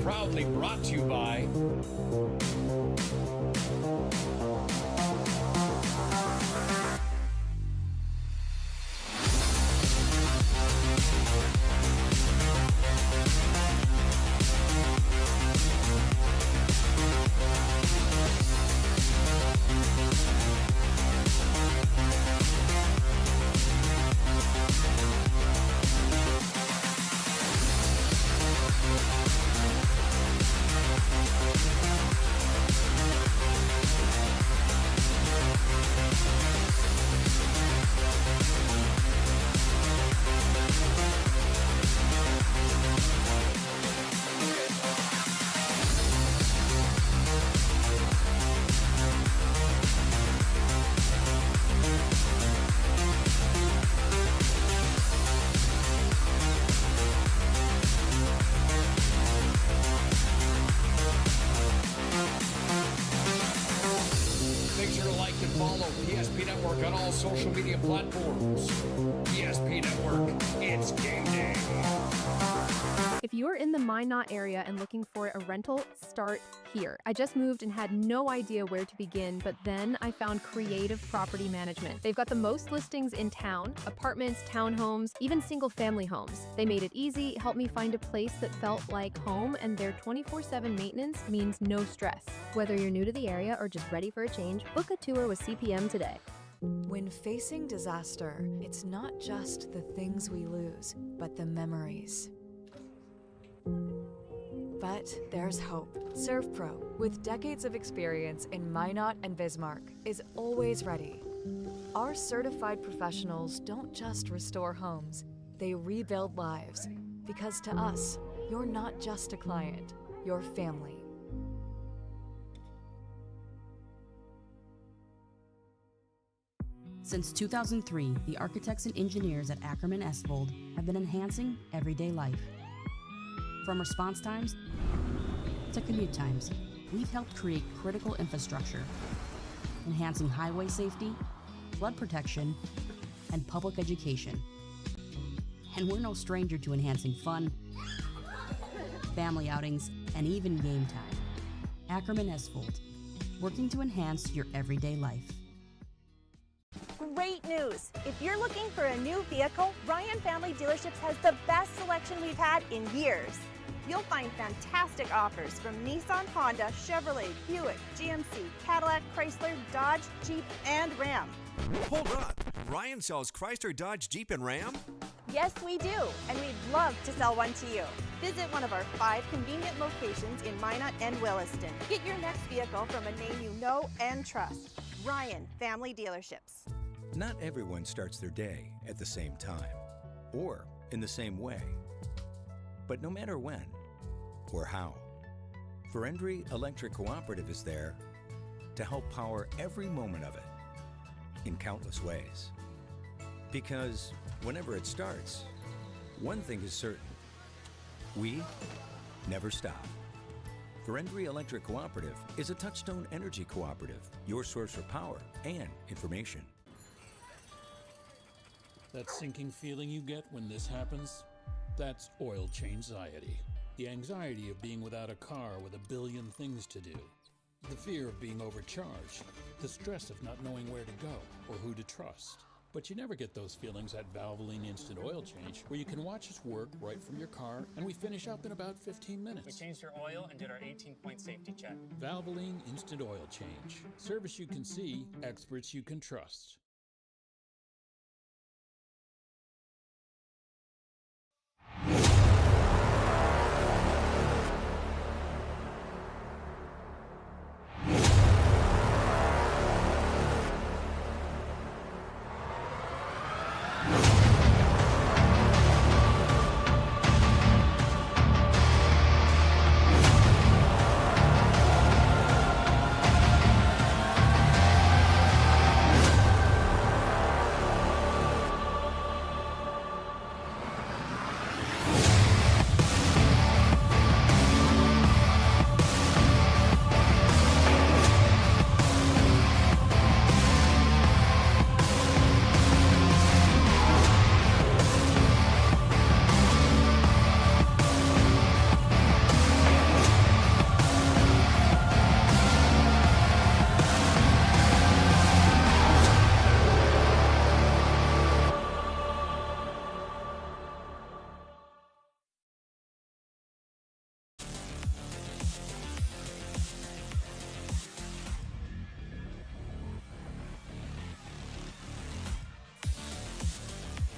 proudly brought to you by PSP Network on all social media platforms. PSP Network, it's game day. If you're in the Minot area and looking for a rental, start here. I just moved and had no idea where to begin, but then I found Creative Property Management. They've got the most listings in town, apartments, townhomes, even single-family homes. They made it easy, helped me find a place that felt like home, and their 24/7 maintenance means no stress. Whether you're new to the area or just ready for a change, book a tour with CPM today. When facing disaster, it's not just the things we lose, but the memories. But there's hope. ServPro, with decades of experience in Minot and Bismarck, is always ready. Our certified professionals don't just restore homes, they rebuild lives. Because to us, you're not just a client, you're family. Since 2003, the architects and engineers at Ackerman Esvold have been enhancing everyday life. From response times to commute times, we've helped create critical infrastructure, enhancing highway safety, flood protection, and public education. And we're no stranger to enhancing fun, family outings, and even game time. Ackerman Esvold, working to enhance your everyday life. Great news! If you're looking for a new vehicle, Ryan Family Dealerships has the best selection we've had in years. You'll find fantastic offers from Nissan, Honda, Chevrolet, Buick, GMC, Cadillac, Chrysler, Dodge, Jeep, and Ram. Hold on! Ryan sells Chrysler, Dodge, Jeep, and Ram? Yes, we do, and we'd love to sell one to you. Visit one of our 5 convenient locations in Minot and Williston. Get your next vehicle from a name you know and trust. Ryan Family Dealerships. Not everyone starts their day at the same time or in the same way. But no matter when or how, Ferendry Electric Cooperative is there to help power every moment of it in countless ways. Because whenever it starts, one thing is certain: we never stop. Ferendry Electric Cooperative is a Touchstone Energy Cooperative, your source for power and information. That sinking feeling you get when this happens? That's oil change anxiety. The anxiety of being without a car with a billion things to do. The fear of being overcharged. The stress of not knowing where to go or who to trust. But you never get those feelings at Valvoline Instant Oil Change, where you can watch us work right from your car, and we finish up in about 15 minutes. We changed your oil and did our 18-point safety check. Valvoline Instant Oil Change. Service you can see, experts you can trust.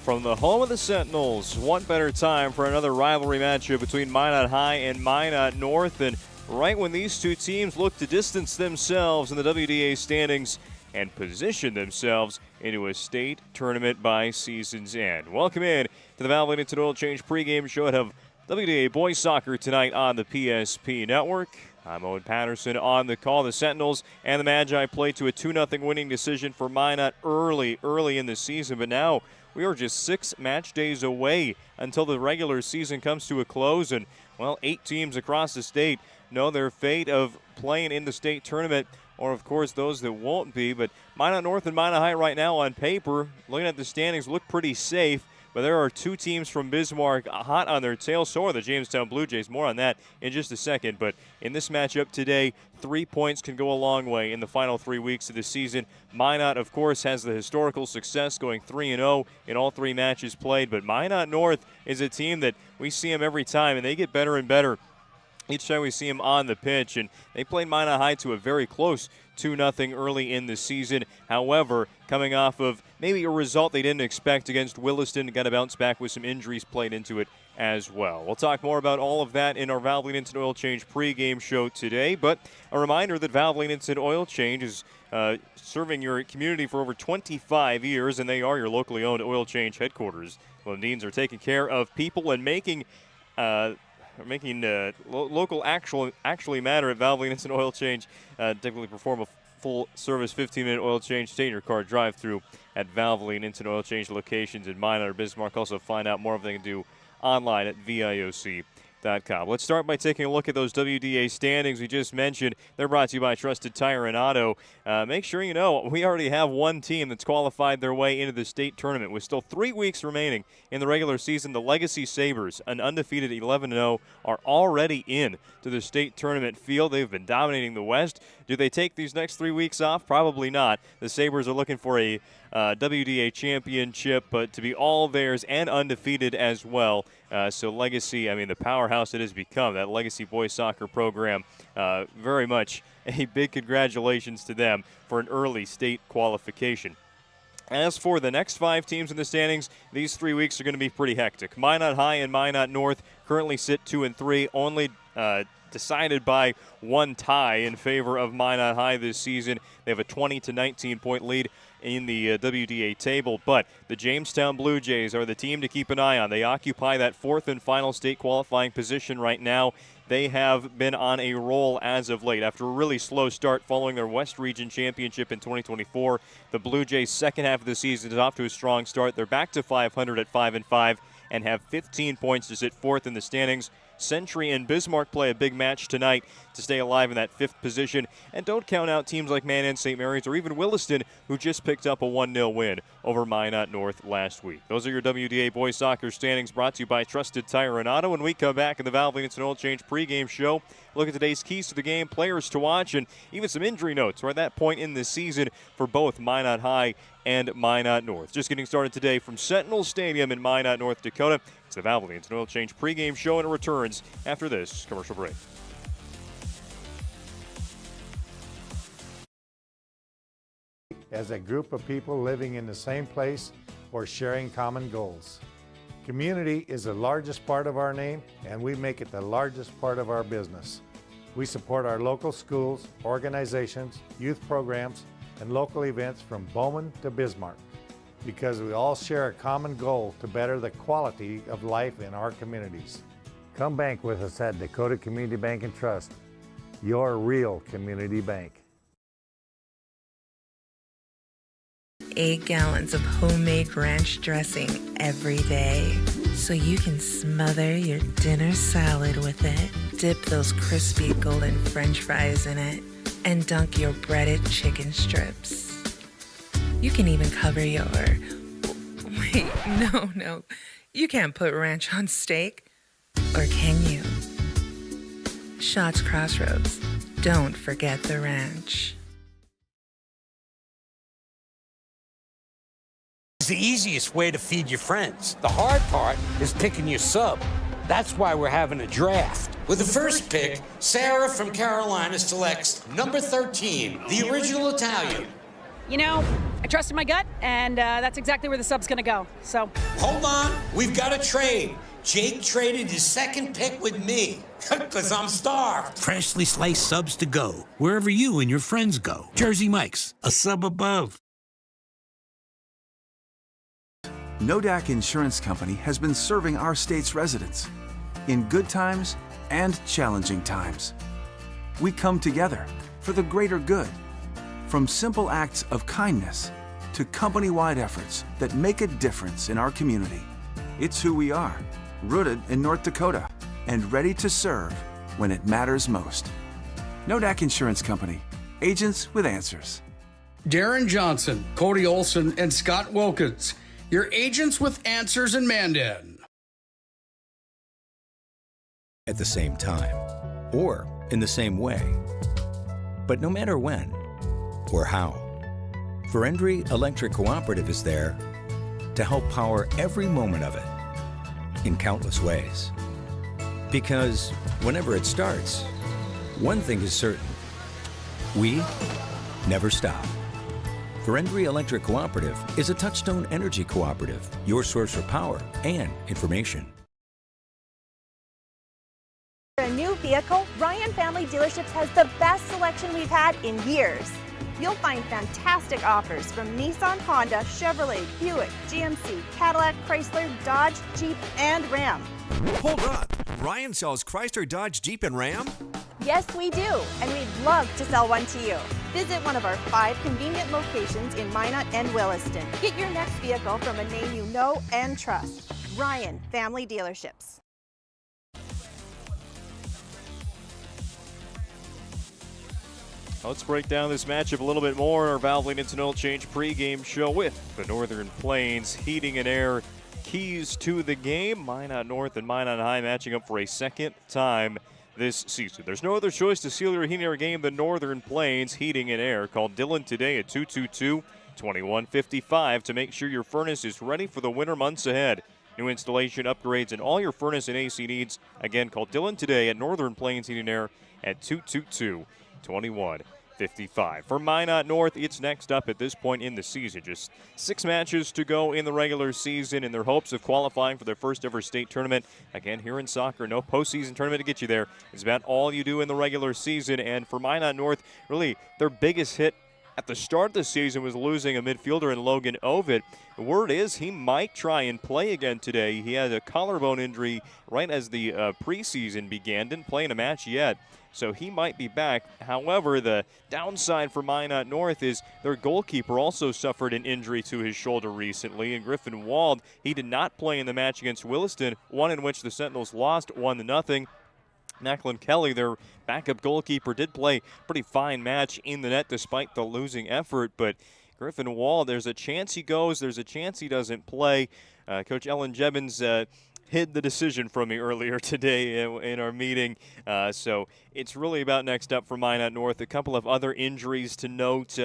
From the home of the Sentinels, what better time for another rivalry matchup between Minot High and Minot North, and right when these two teams look to distance themselves in the WDA standings and position themselves into a state tournament by season's end. Welcome in to the Valvoline Instant Oil Change pregame show of WDA Boys Soccer tonight on the PSP Network. I'm Owen Patterson on the call. The Sentinels and the Magi play to a 2-0 winning decision for Minot early in the season, but now we are just 6 match days away until the regular season comes to a close, and, well, 8 teams across the state know their fate of playing in the state tournament, or, of course, those that won't be. But Minot North and Minot High right now on paper, looking at the standings, look pretty safe. But there are 2 teams from Bismarck hot on their tail. So are the Jamestown Blue Jays. More on that in just a second. But in this matchup today, 3 points can go a long way in the final 3 weeks of the season. Minot, of course, has the historical success going 3-0 in all 3 matches played. But Minot North is a team that we see them every time, and they get better and better each time we see them on the pitch. And they played Minot High to a very close 2-0 early in the season. However, coming off of maybe a result they didn't expect against Williston, got to bounce back with some injuries played into it as well. We'll talk more about all of that in our Valvoline Instant Oil Change pregame show today. But a reminder that Valvoline Instant Oil Change is serving your community for over 25 years, and they are your locally owned oil change headquarters. Lundins are taking care of people and making local actually matter at Valvoline Instant Oil Change. Typically perform a full-service 15-minute oil change. Stay in your car drive-through at Valvoline Instant Oil Change locations in Minot or Bismarck. Also find out more of what they can do online at VIOC.com. Let's start by taking a look at those WDA standings we just mentioned. They're brought to you by Trusted Tire and Auto. Make sure you know we already have one team that's qualified their way into the state tournament. With still 3 weeks remaining in the regular season, the Legacy Sabres, an undefeated 11-0, are already in to the state tournament field. They've been dominating the West. Do they take these next 3 weeks off? Probably not. The Sabres are looking for a WDA championship, but to be all theirs and undefeated as well. So Legacy, the powerhouse it has become, that Legacy boys soccer program, very much a big congratulations to them for an early state qualification. As for the next 5 teams in the standings, these 3 weeks are going to be pretty hectic. Minot High and Minot North currently sit 2-3, only decided by one tie in favor of Minot High this season. They have a 20-19 point lead in the WDA table, but the Jamestown Blue Jays are the team to keep an eye on. They occupy that 4th and final state qualifying position right now. They have been on a roll as of late. After a really slow start following their West Region Championship in 2024, the Blue Jays' second half of the season is off to a strong start. They're back to 500 at 5-5 and have 15 points to sit 4th in the standings. Century and Bismarck play a big match tonight to stay alive in that 5th position. And don't count out teams like Mandan St. Mary's or even Williston, who just picked up a 1-0 win over Minot North last week. Those are your WDA boys soccer standings, brought to you by Trusted Tire and Auto. When we come back in the Valvoline Instant Oil Change pregame show, look at today's keys to the game, players to watch, and even some injury notes. We're at that point in the season for both Minot High and Minot North. Just getting started today from Sentinel Stadium in Minot, North Dakota. It's the Valvoline Instant Oil Change pregame show, and it returns after this commercial break. As a group of people living in the same place or sharing common goals. Community is the largest part of our name, and we make it the largest part of our business. We support our local schools, organizations, youth programs, and local events from Bowman to Bismarck, because we all share a common goal to better the quality of life in our communities. Come bank with us at Dakota Community Bank and Trust, your real community bank. 8 gallons of homemade ranch dressing every day, so you can smother your dinner salad with it, dip those crispy golden French fries in it, and dunk your breaded chicken strips. You can even cover your... Wait, no. You can't put ranch on steak. Or can you? Schatz Crossroads. Don't forget the ranch. It's the easiest way to feed your friends. The hard part is picking your sub. That's why we're having a draft. With the first pick, Sarah from Carolina selects number 13, the original Italian. You know, I trusted my gut, and that's exactly where the sub's going to go. So, Hold on, we've got a trade. Jake traded his second pick with me, because I'm starved. Freshly sliced subs to go, wherever you and your friends go. Jersey Mike's, a sub above. Nodak Insurance Company has been serving our state's residents in good times and challenging times. We come together for the greater good, from simple acts of kindness to company-wide efforts that make a difference in our community. It's who we are, rooted in North Dakota and ready to serve when it matters most. Nodak Insurance Company, agents with answers. Darren Johnson, Cody Olson, and Scott Wilkins, your agents with answers in Mandan. At the same time, or in the same way. But no matter when or how, Ferendry Electric Cooperative is there to help power every moment of it in countless ways. Because whenever it starts, one thing is certain: we never stop. Ferendry Electric Cooperative is a Touchstone Energy cooperative, your source for power and information. For a new vehicle, Ryan Family Dealerships has the best selection we've had in years. You'll find fantastic offers from Nissan, Honda, Chevrolet, Buick, GMC, Cadillac, Chrysler, Dodge, Jeep, and Ram. Hold on. Ryan sells Chrysler, Dodge, Jeep, and Ram? Yes, we do, and we'd love to sell one to you. Visit one of our 5 convenient locations in Minot and Williston. Get your next vehicle from a name you know and trust. Ryan Family Dealerships. Let's break down this matchup a little bit more in our Valvoline Instant Oil Change pregame show with the Northern Plains Heating and Air keys to the game. Minot North and Minot High matching up for a second time this season. There's no other choice to seal your heating and air game than Northern Plains Heating and Air. Call Dylan today at 222-2155 to make sure your furnace is ready for the winter months ahead. New installation, upgrades, and all your furnace and AC needs. Again, call Dylan today at Northern Plains Heating and Air at 222-2155. For Minot North, it's next up at this point in the season. Just 6 matches to go in the regular season in their hopes of qualifying for their first ever state tournament. Again, here in soccer, no postseason tournament to get you there. It's about all you do in the regular season. And for Minot North, really their biggest hit at the start of the season was losing a midfielder in Logan Ovid. The word is he might try and play again today. He had a collarbone injury right as the preseason began. Didn't play in a match yet, so he might be back. However, the downside for Minot North is their goalkeeper also suffered an injury to his shoulder recently. And Griffin Wald, he did not play in the match against Williston, one in which the Sentinels lost 1-0. Macklin Kelly, their backup goalkeeper, did play a pretty fine match in the net despite the losing effort. But Griffin Wald, there's a chance he goes, there's a chance he doesn't play. Coach Ellen Jebbins hid the decision from me earlier today in our meeting. So it's really about next up for Minot North. A couple of other injuries to note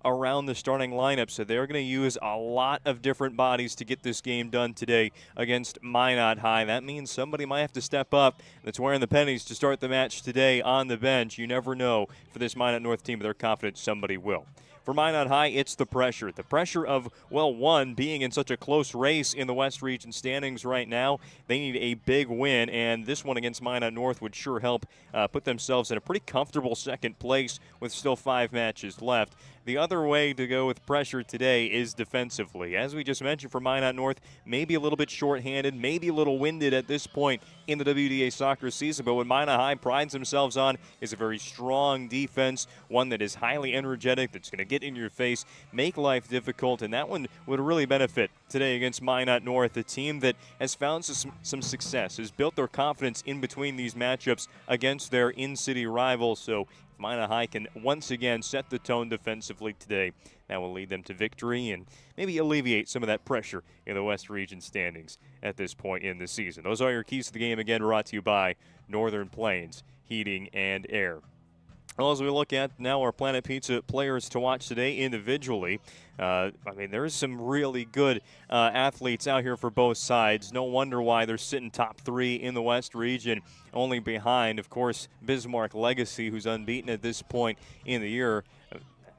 around the starting lineup. So they're going to use a lot of different bodies to get this game done today against Minot High. That means somebody might have to step up that's wearing the pennies to start the match today on the bench. You never know for this Minot North team, but they're confident somebody will. For Minot High, it's the pressure. The pressure of, well, one, being in such a close race in the West Region standings right now. They need a big win, and this one against Minot North would sure help put themselves in a pretty comfortable second place with still 5 matches left. The other way to go with pressure today is defensively. As we just mentioned for Minot North, maybe a little bit shorthanded, maybe a little winded at this point in the WDA soccer season, but what Minot High prides themselves on is a very strong defense, one that is highly energetic, that's going to get in your face, make life difficult, and that one would really benefit today against Minot North, a team that has found some success, has built their confidence in between these matchups against their in-city rivals. So Minot High can once again set the tone defensively today. That will lead them to victory and maybe alleviate some of that pressure in the West Region standings at this point in the season. Those are your keys to the game, again brought to you by Northern Plains Heating and Air. Well, as we look at now our Planet Pizza players to watch today individually, there's some really good athletes out here for both sides. No wonder why they're sitting top 3 in the West Region, only behind, of course, Bismarck Legacy, who's unbeaten at this point in the year.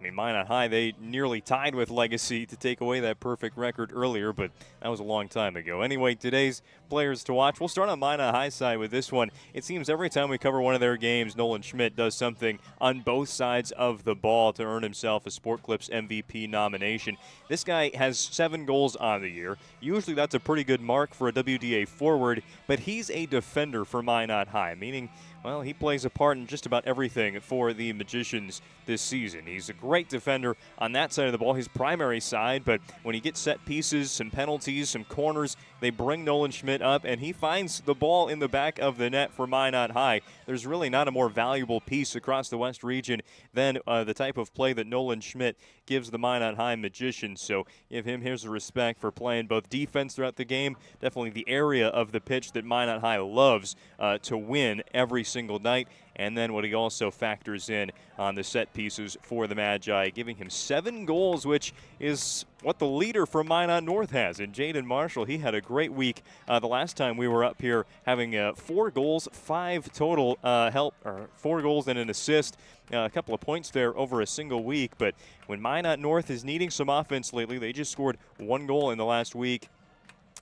I mean, Minot High, they nearly tied with Legacy to take away that perfect record earlier, but that was a long time ago. Anyway, today's players to watch. We'll start on Minot High side with this one. It seems every time we cover one of their games, Nolan Schmidt does something on both sides of the ball to earn himself a Sport Clips MVP nomination. This guy has 7 goals on the year. Usually that's a pretty good mark for a WDA forward, but he's a defender for Minot High, meaning, well, he plays a part in just about everything for the Magicians this season. He's a great defender on that side of the ball, his primary side, but when he gets set pieces, some penalties, some corners, they bring Nolan Schmidt up, and he finds the ball in the back of the net for Minot High. There's really not a more valuable piece across the West region than the type of play that Nolan Schmidt gives the Minot High Magicians. So give him his respect for playing both defense throughout the game, definitely the area of the pitch that Minot High loves to win every single night, and then what he also factors in on the set pieces for the Magi, giving him 7 goals, which is what the leader from Minot North has. And Jaden Marshall, he had a great week the last time we were up here, having 4 goals, 5 total 4 goals and an assist. A couple of points there over a single week. But when Minot North is needing some offense lately, they just scored 1 goal in the last week.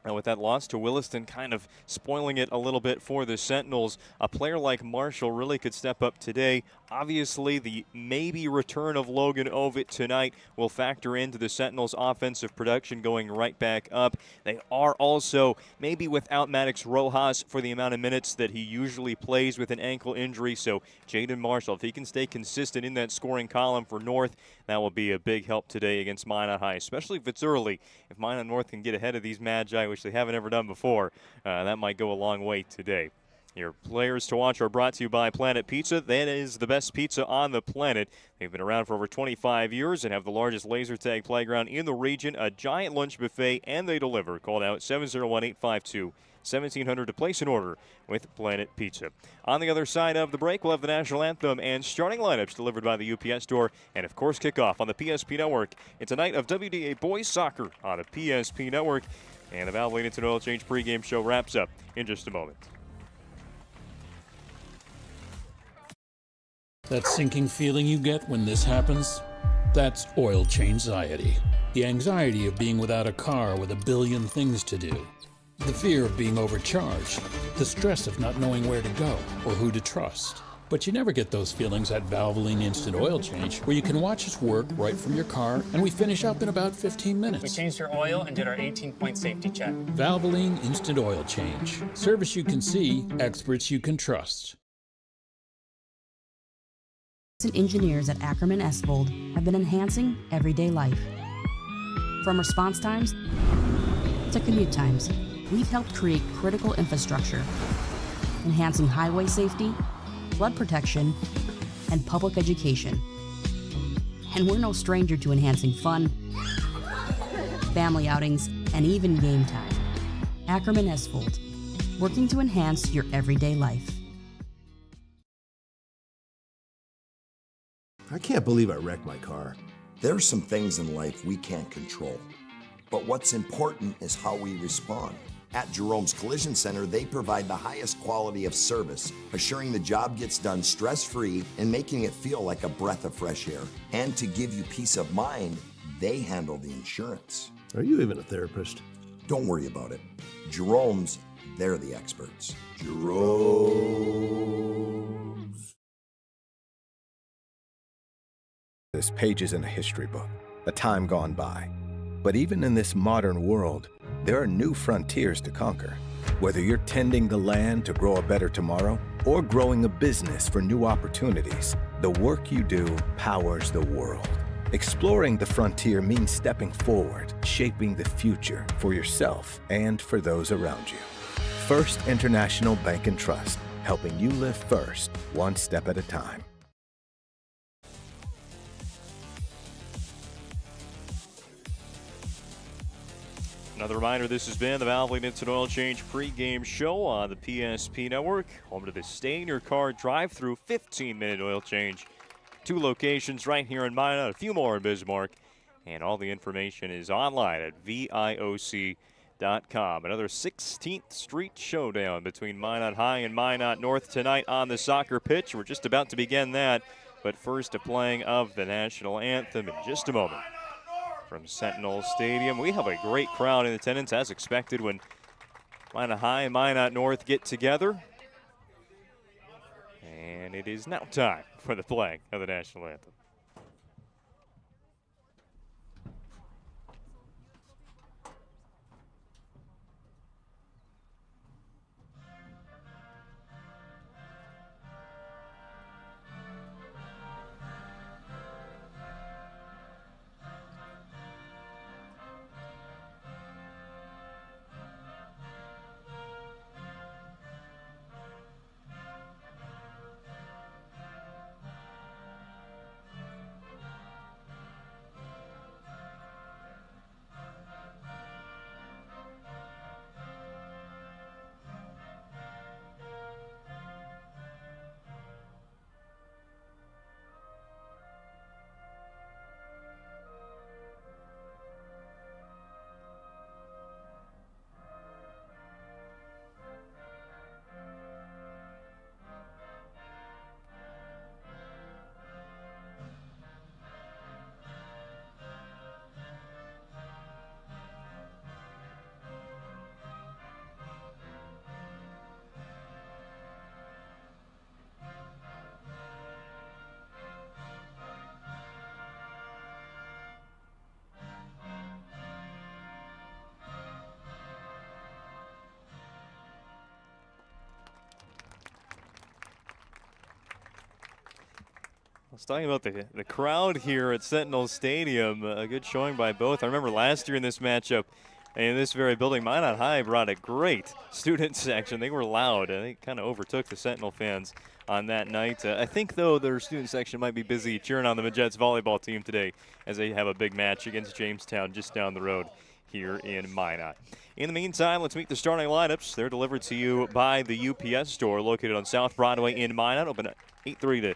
With that loss to Williston kind of spoiling it a little bit for the Sentinels, a player like Marshall really could step up today. Obviously, the maybe return of Logan Ovitt tonight will factor into the Sentinels' offensive production going right back up. They are also maybe without Maddox Rojas for the amount of minutes that he usually plays with an ankle injury. So Jaden Marshall, if he can stay consistent in that scoring column for North, that will be a big help today against Minot High, especially if it's early. If Minot North can get ahead of these Magi, which they haven't ever done before, that might go a long way today. Your players to watch are brought to you by Planet Pizza. That is the best pizza on the planet. They've been around for over 25 years and have the largest laser tag playground in the region, a giant lunch buffet, and they deliver. Call out 701-852-1700 to place an order with Planet Pizza. On the other side of the break, we'll have the national anthem and starting lineups delivered by the UPS Store, and of course kickoff on the PSP Network. It's a night of WDA boys soccer on the PSP Network, and the Valvoline Instant Oil Change pregame show wraps up in just a moment. That sinking feeling you get when this happens? That's oil change anxiety. The anxiety of being without a car with a billion things to do. The fear of being overcharged. The stress of not knowing where to go or who to trust. But you never get those feelings at Valvoline Instant Oil Change, where you can watch us work right from your car, and we finish up in about 15 minutes. We changed your oil and did our 18-point safety check. Valvoline Instant Oil Change. Service you can see, experts you can trust. Engineers at Ackerman Esvold have been enhancing everyday life. From response times to commute times, we've helped create critical infrastructure, enhancing highway safety, flood protection, and public education. And we're no stranger to enhancing fun, family outings, and even game time. Ackerman Esvold, working to enhance your everyday life. I can't believe I wrecked my car. There's some things in life we can't control, but what's important is how we respond. At Jerome's Collision Center, they provide the highest quality of service, assuring the job gets done stress-free and making it feel like a breath of fresh air. And to give you peace of mind, they handle the insurance. Are you even a therapist? Don't worry about it. Jerome's, they're the experts. Jerome's. This page isn't a history book, a time gone by. But even in this modern world, there are new frontiers to conquer. Whether you're tending the land to grow a better tomorrow or growing a business for new opportunities, the work you do powers the world. Exploring the frontier means stepping forward, shaping the future for yourself and for those around you. First International Bank and Trust, helping you live first, one step at a time. Another reminder, this has been the Valvoline Instant Oil Change pregame show on the PSP Network. Home to the stay-in-your-car drive-through 15-minute oil change. 2 locations right here in Minot, a few more in Bismarck. And all the information is online at VIOC.com. Another 16th Street showdown between Minot High and Minot North tonight on the soccer pitch. We're just about to begin that. But first, a playing of the national anthem in just a moment. From Sentinel Stadium, we have a great crowd in attendance, as expected, when Minot High and Minot North get together. And it is now time for the playing of the national anthem. I was talking about the crowd here at Sentinel Stadium. A good showing by both. I remember last year in this matchup, in this very building, Minot High brought a great student section. They were loud, and they kind of overtook the Sentinel fans on that night. I think, though, their student section might be busy cheering on the Majets volleyball team today as they have a big match against Jamestown just down the road here in Minot. In the meantime, let's meet the starting lineups. They're delivered to you by the UPS store located on South Broadway in Minot, open at 8:30 to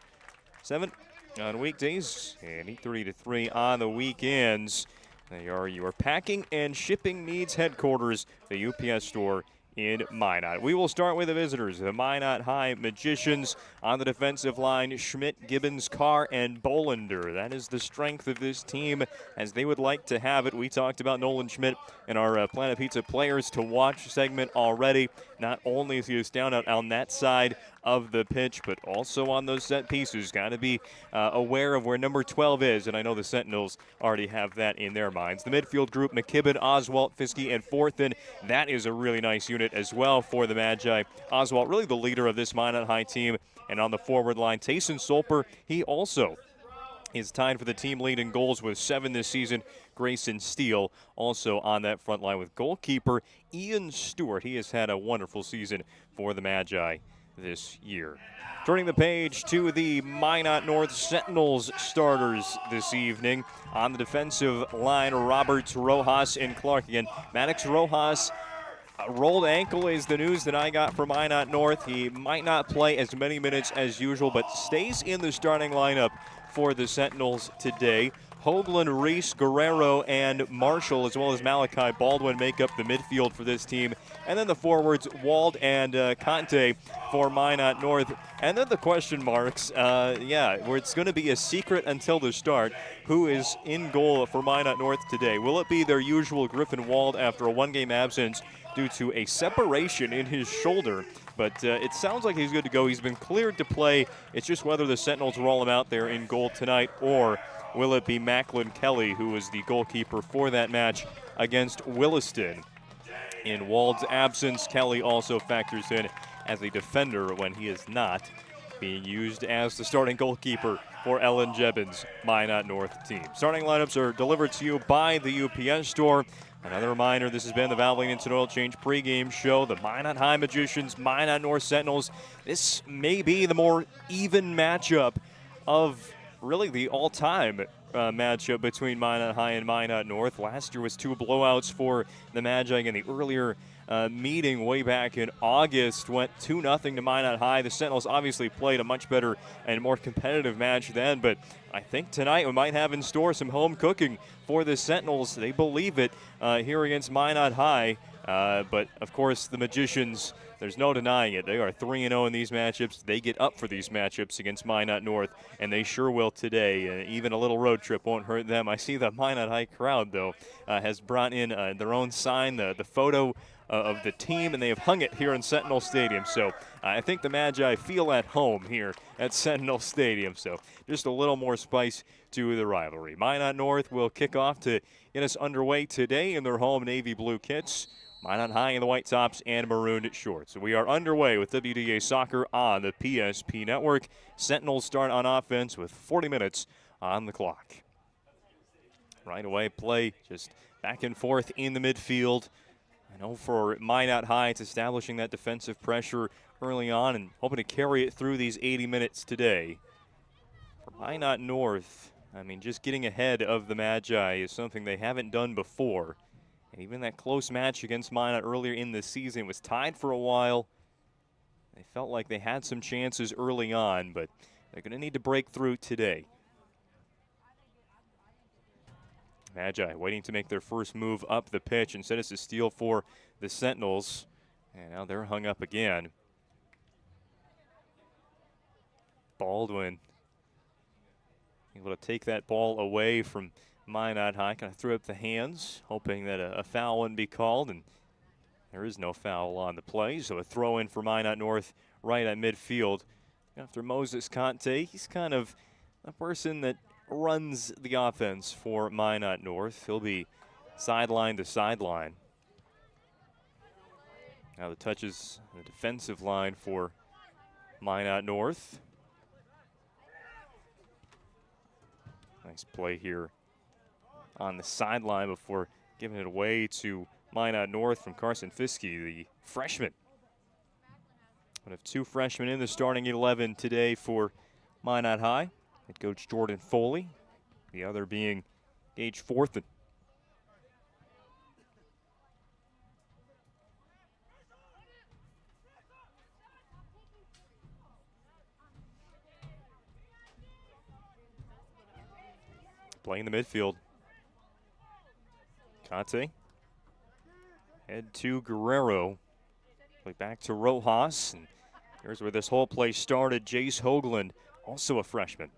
7 on weekdays and 8:30 to 3 on the weekends. They are your packing and shipping needs headquarters, the UPS store in Minot. We will start with the visitors, the Minot High Magicians. On the defensive line, Schmidt, Gibbons, Carr, and Bolander. That is the strength of this team as they would like to have it. We talked about Nolan Schmidt in our Planet Pizza Players to Watch segment already. Not only is he down on that side of the pitch, but also on those set pieces. Got to be aware of where number 12 is, and I know the Sentinels already have that in their minds. The midfield group, McKibben, Oswalt, Fiske, and Forthen. That is a really nice unit as well for the Magi. Oswalt, really the leader of this Minot High team. And on the forward line, Tayson Solper, he also is tied for the team lead in goals with 7 this season. Grayson Steele also on that front line with goalkeeper Ian Stewart. He has had a wonderful season for the Magi this year. Turning the page to the Minot North Sentinels starters this evening. On the defensive line, Roberts, Rojas, and Clark again. Maddox Rojas, rolled ankle is the news that I got from Minot North. He might not play as many minutes as usual, but stays in the starting lineup for the Sentinels today. Hoagland, Reese, Guerrero, and Marshall, as well as Malachi Baldwin, make up the midfield for this team. And then the forwards, Wald and Conte for Minot North. And then the question marks, where it's going to be a secret until the start. Who is in goal for Minot North today? Will it be their usual Griffin Wald after a one-game absence due to a separation in his shoulder? But it sounds like he's good to go. He's been cleared to play. It's just whether the Sentinels roll him out there in goal tonight, or will it be Macklin Kelly, who was the goalkeeper for that match against Williston? In Wald's absence, Kelly also factors in as a defender when he is not being used as the starting goalkeeper for Ellen Jebbins' Minot North team. Starting lineups are delivered to you by the UPS store. Another reminder, this has been the Valvoline Instant Oil Change pregame show. The Minot High Magicians, Minot North Sentinels. This may be the more even matchup of really the all-time matchup between Minot High and Minot North. Last year was 2 blowouts for the Magi in the earlier meeting way back in August. Went 2-0 to Minot High. The Sentinels obviously played a much better and more competitive match then, but I think tonight we might have in store some home cooking for the Sentinels. They believe it here against Minot High. But, of course, the Magicians, There's no denying it. They are 3-0 in these matchups. They get up for these matchups against Minot North, and they sure will today. Even a little road trip won't hurt them. I see the Minot High crowd, though, has brought in their own sign, the photo of the team, and they have hung it here in Sentinel Stadium. So I think the Magi feel at home here at Sentinel Stadium. So just a little more spice to the rivalry. Minot North will kick off to get us underway today in their home navy blue kits. Minot High in the white tops and maroon shorts. So we are underway with WDA Soccer on the PSP Network. Sentinels start on offense with 40 minutes on the clock. Right away, play just back and forth in the midfield. I know for Minot High, it's establishing that defensive pressure early on and hoping to carry it through these 80 minutes today. For Minot North, I mean, just getting ahead of the Magi is something they haven't done before. And even that close match against Minot earlier in the season was tied for a while. They felt like they had some chances early on, but they're going to need to break through today. Magi waiting to make their first move up the pitch. Instead, it's a steal for the Sentinels. And now they're hung up again. Baldwin able to take that ball away from Minot High. Kind of threw up the hands, hoping that a foul wouldn't be called. And there is no foul on the play. So a throw in for Minot North right at midfield. After Moses Conte, he's kind of a person that runs the offense for Minot North. He'll be sideline to sideline. Now the touches on the defensive line for Minot North. Nice play here on the sideline before giving it away to Minot North from Carson Fiske, the freshman. One of two freshmen in the starting 11 today for Minot High. Head coach Jordan Foley, the other being Gage Forthen. Playing the midfield. Conte. Head to Guerrero. Play back to Rojas. And here's where this whole play started. Jace Hoagland, also a freshman.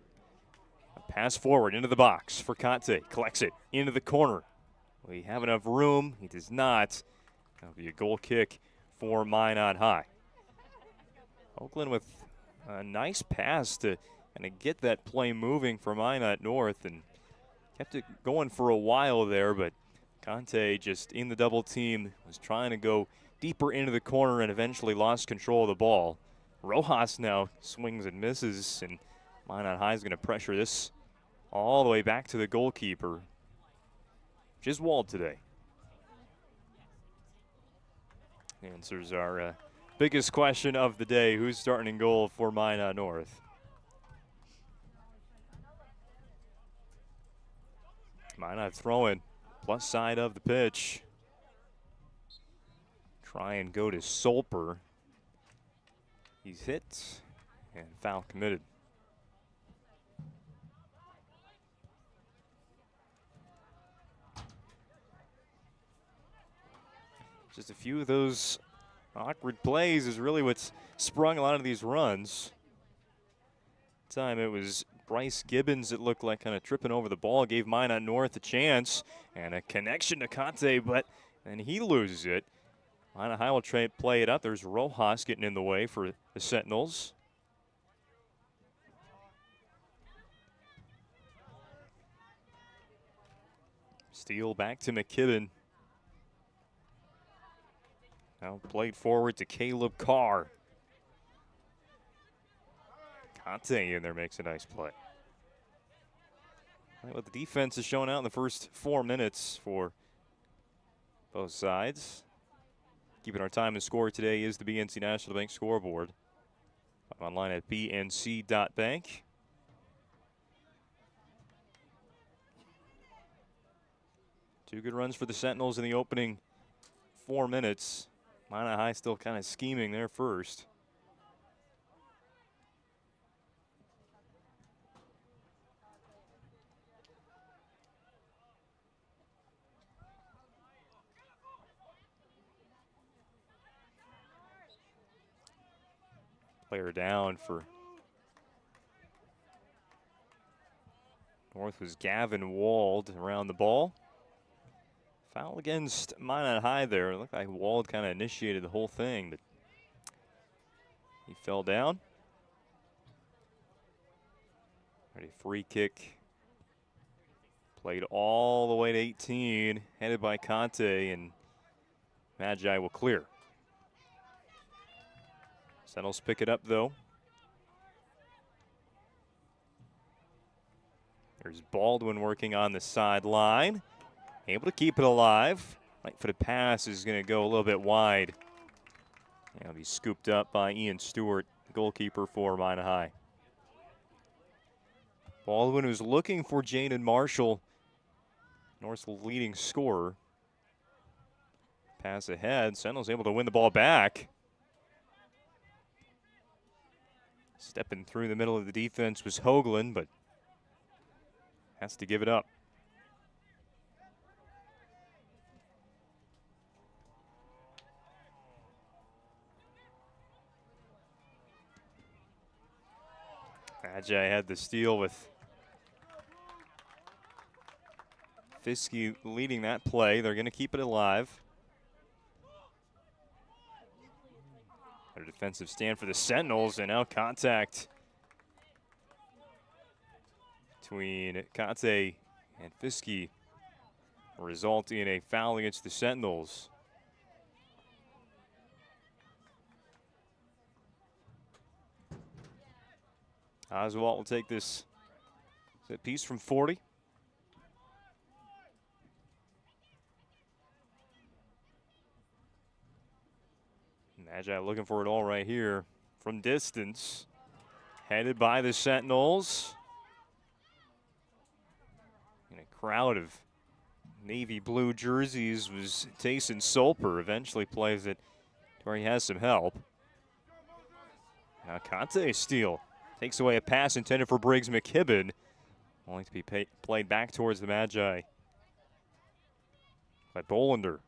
A pass forward into the box for Conte. Collects it into the corner. Will he have enough room? He does not. That'll be a goal kick for Minot High. Hoagland with a nice pass to kind of get that play moving for Minot North, and kept it going for a while there, but Conte just in the double team was trying to go deeper into the corner and eventually lost control of the ball. Rojas now swings and misses, and Minot High is going to pressure this all the way back to the goalkeeper. Giswald today. Answers our biggest question of the day: who's starting in goal for Minot North? Minot throwing plus side of the pitch. Try and go to Solper. He's hit and foul committed. Just a few of those awkward plays is really what's sprung a lot of these runs. Time it was Bryce Gibbons, it looked like, kind of tripping over the ball, gave Minot North a chance and a connection to Conte, but then he loses it. Minot High will try to play it up. There's Rojas getting in the way for the Sentinels. Steal back to McKibben. Now played forward to Caleb Carr. Conte in there makes a nice play. Well, the defense is showing out in the first 4 minutes for both sides. Keeping our time and score today is the BNC National Bank scoreboard. I'm online at bnc.bank. Two good runs for the Sentinels in the opening 4 minutes. Minot High still kind of scheming there first. Player down for North was Gavin Wald around the ball. Foul against Minot High there. It looked like Wald kind of initiated the whole thing, but he fell down. Ready, free kick. Played all the way to 18, headed by Conte, and Magi will clear. Sentinels pick it up, though. There's Baldwin working on the sideline. Able to keep it alive. Right-footed pass is going to go a little bit wide. It'll be scooped up by Ian Stewart, goalkeeper for Minot High. Baldwin, who's looking for Jaden Marshall, North's leading scorer. Pass ahead. Sentinels able to win the ball back. Stepping through the middle of the defense was Hoagland, but has to give it up. Magi had the steal with Fiske leading that play. They're going to keep it alive. A defensive stand for the Sentinels, and now contact between Conte and Fiske result in a foul against the Sentinels. Oswalt will take this set piece from 40. Magi looking for it all right here from distance. Headed by the Sentinels. And a crowd of navy blue jerseys was Tayson Solper. Eventually plays it to where he has some help. Now Conte steal. Takes away a pass intended for Briggs McKibben. Only to be played back towards the Magi by Bolander.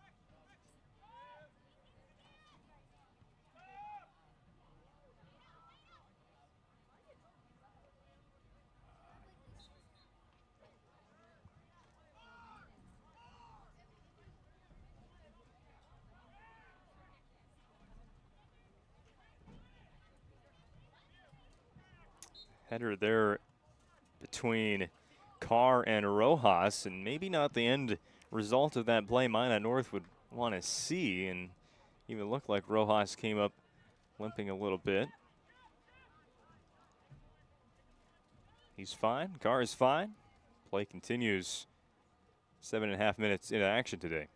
Header there between Carr and Rojas, and maybe not the end result of that play Minot North would want to see, and even looked like Rojas came up limping a little bit. He's fine. Carr is fine. Play continues. 7.5 minutes into action today.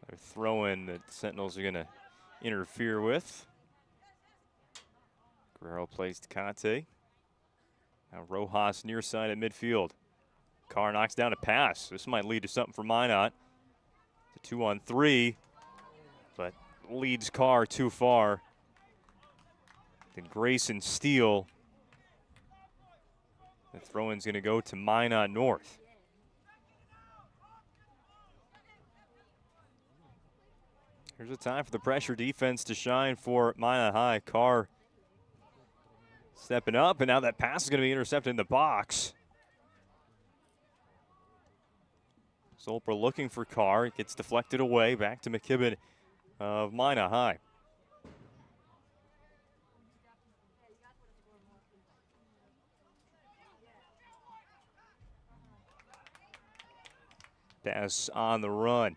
They're throwing that the Sentinels are going to interfere with. Guerrero plays to Conte. Now Rojas near side at midfield. Carr knocks down a pass. This might lead to something for Minot. It's a 2-on-3, but leads Carr too far. Then Grayson Steele. The throw-in's going to go to Minot North. Here's a time for the pressure defense to shine for Minot High. Carr stepping up, and now that pass is going to be intercepted in the box. Solper looking for Carr. It gets deflected away. Back to McKibben of Minot High. Pass on the run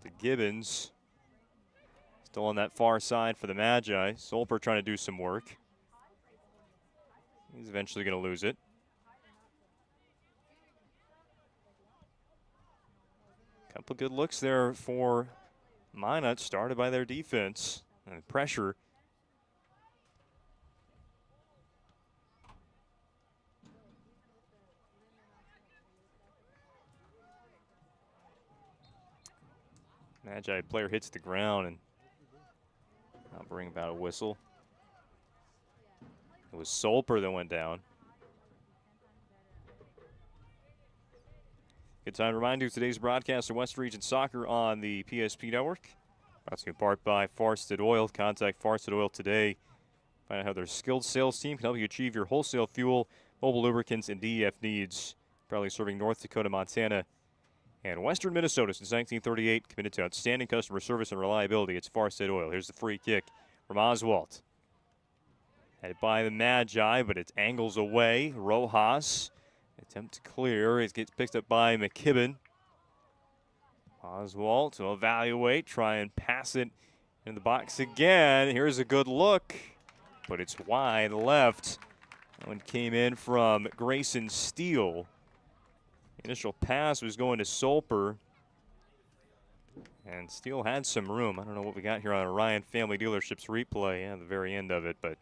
to Gibbons. Still on that far side for the Magi. Solper trying to do some work. He's eventually going to lose it. Couple good looks there for Minot, started by their defense and pressure. Magi player hits the ground and I'll bring about a whistle. It was Solper that went down. Good time to remind you of today's broadcast of West Region Soccer on the PSP Network. Brought to you in part by Farsted Oil. Contact Farsted Oil today. Find out how their skilled sales team can help you achieve your wholesale fuel, mobile lubricants, and DEF needs. Proudly serving North Dakota, Montana, and western Minnesota since 1938. Committed to outstanding customer service and reliability. It's Farsted Oil. Here's the free kick from Oswalt. Headed by the Magi, but it angles away. Rojas, attempt to clear. It gets picked up by McKibben. Oswalt will evaluate, try and pass it in the box again. Here's a good look, but it's wide left. That one came in from Grayson Steele. Initial pass was going to Solper. And Steele had some room. I don't know what we got here on Orion Family Dealerships replay at the very end of it, but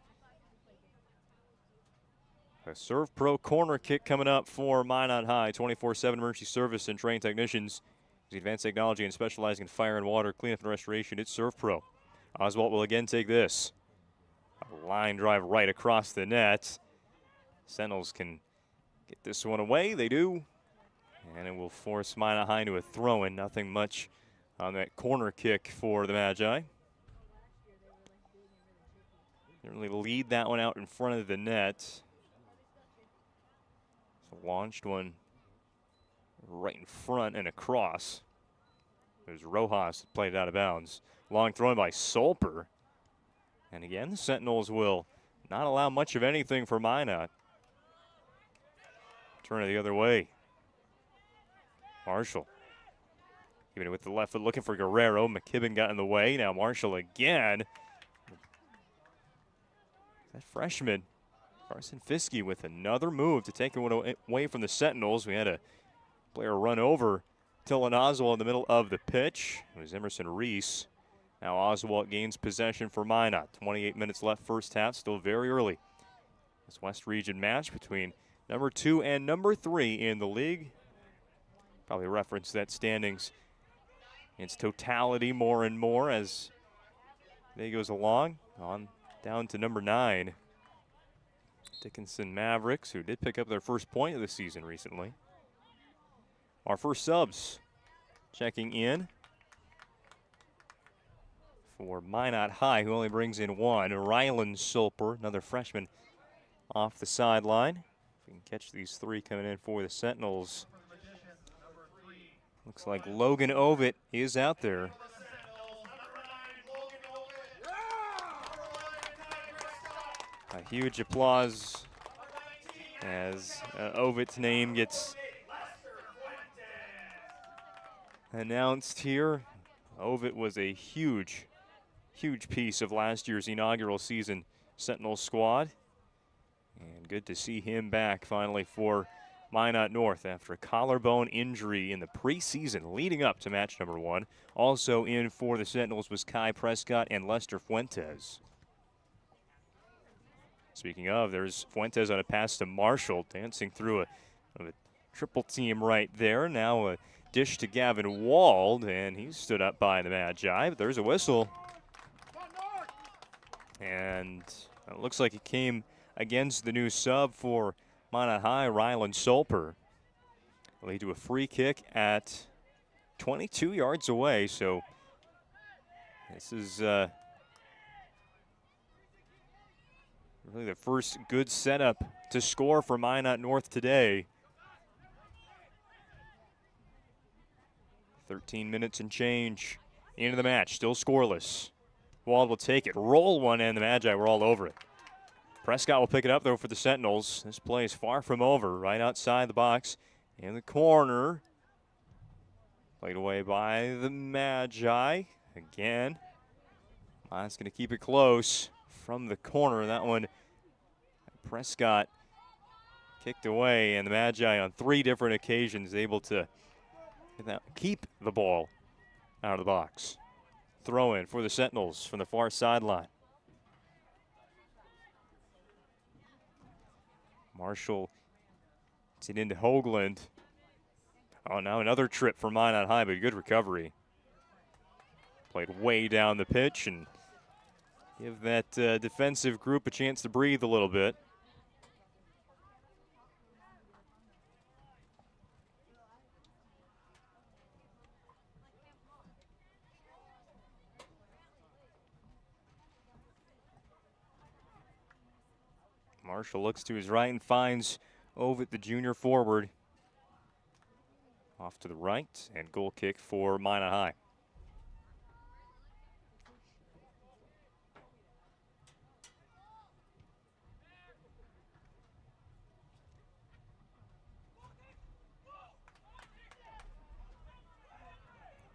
a Serve Pro corner kick coming up for Minot High. 24/7 emergency service and trained technicians. Using advanced technology and specializing in fire and water cleanup and restoration. It's Serve Pro. Oswalt will again take this. A line drive right across the net. Sentinels can get this one away. They do. And it will force Minot High into a throw-in. Nothing much on that corner kick for the Magi. Didn't really lead that one out in front of the net. So launched one right in front and across. There's Rojas that played it out of bounds. Long throw by Solper. And again, the Sentinels will not allow much of anything for Minot. Turn it the other way. Marshall. Giving it with the left foot, looking for Guerrero. McKibben got in the way. Now Marshall again. That freshman, Carson Fiske, with another move to take it away from the Sentinels. We had a player run over Dylan Oswalt in the middle of the pitch. It was Emerson Reese. Now Oswalt gains possession for Minot. 28 minutes left first half, still very early. This West Region match between number 2 and number 3 in the league. Probably reference that standings in its totality more and more as day goes along. On down to number 9. Dickinson Mavericks, who did pick up their first point of the season recently. Our first subs checking in for Minot High, who only brings in one. Rylan Solper, another freshman, off the sideline. If we can catch these three coming in for the Sentinels. Looks like Logan Ovitt is out there. A huge applause as Ovitt's name gets announced here. Ovitt was a huge piece of last year's inaugural season Sentinel squad. And good to see him back finally for Minot North after a collarbone injury in the preseason leading up to match number 1. Also in for the Sentinels was Kai Prescott and Lester Fuentes. Speaking of, there's Fuentes on a pass to Marshall, dancing through a triple team right there. Now a dish to Gavin Wald, and he stood up by the Magi, but there's a whistle. And it looks like it came against the new sub for Minot High, Rylan Solper. Lead to a free kick at 22 yards away, so this is really the first good setup to score for Minot North today. 13 minutes and change into the match, still scoreless. Wald will take it, roll one, and the Magi were all over it. Prescott will pick it up, though, for the Sentinels. This play is far from over, right outside the box in the corner. Played away by the Magi. Again, Minot's going to keep it close from the corner. That one, Prescott kicked away, and the Magi on 3 different occasions able to keep the ball out of the box. Throw in for the Sentinels from the far sideline. Marshall gets it into Hoagland. Oh, now another trip for Minot High, but good recovery. Played way down the pitch and give that defensive group a chance to breathe a little bit. Marshall looks to his right and finds Ovitt, the junior forward. Off to the right, and goal kick for Minot High.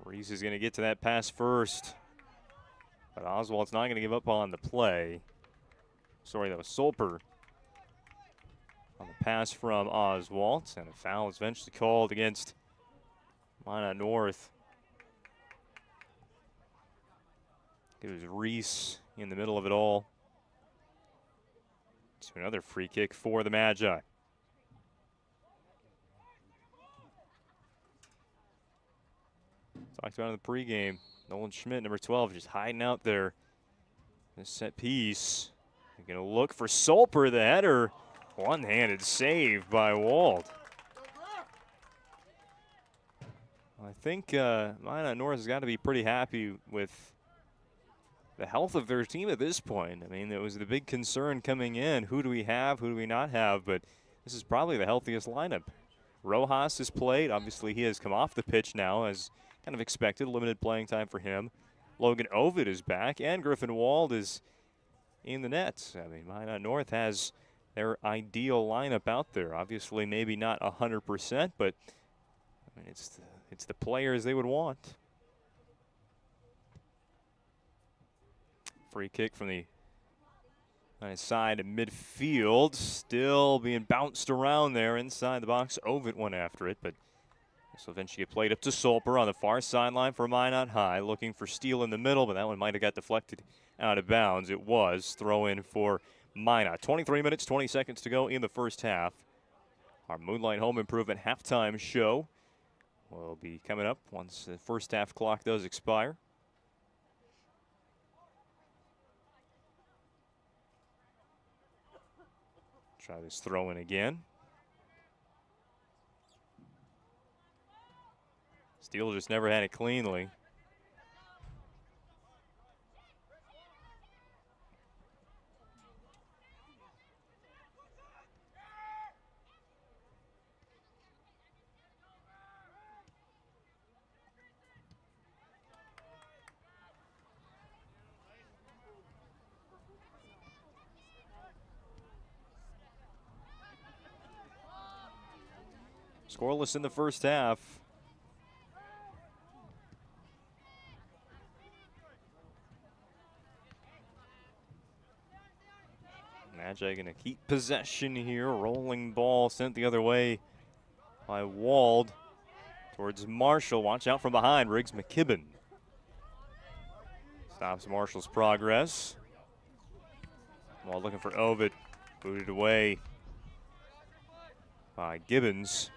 Reese is going to get to that pass first, but Oswald's not going to give up on the play. Sorry, that was Solper on the pass from Oswald, and a foul is eventually called against Minot North. It was Reese in the middle of it all. To another free kick for the Magi. Talked about in the pregame. Nolan Schmidt, number 12, just hiding out there. This set piece. They're going to look for Solper, the header. One-handed save by Wald. I think Minot North has got to be pretty happy with the health of their team at this point. I mean, it was the big concern coming in. Who do we have? Who do we not have? But this is probably the healthiest lineup. Rojas has played. Obviously, he has come off the pitch now, as kind of expected. Limited playing time for him. Logan Ovitt is back, and Griffin Wald is in the net. I mean, Minot North has their ideal lineup out there. Obviously, maybe not 100%, but I mean, it's the players they would want. Free kick from the side of midfield. Still being bounced around there inside the box. Ovitt went after it, but this will eventually get played up to Solper on the far sideline for Minot High. Looking for Steele in the middle, but that one might have got deflected out of bounds. It was. Throw in for Minot. 23 minutes, 20 seconds to go in the first half. Our Moonlight Home Improvement halftime show will be coming up once the first half clock does expire. Try this throw in again. Steele just never had it cleanly. Scoreless in the first half. Magi going to keep possession here. Rolling ball sent the other way by Wald towards Marshall. Watch out from behind. Riggs McKibben stops Marshall's progress. Wald looking for Ovitt. Booted away by Gibbons.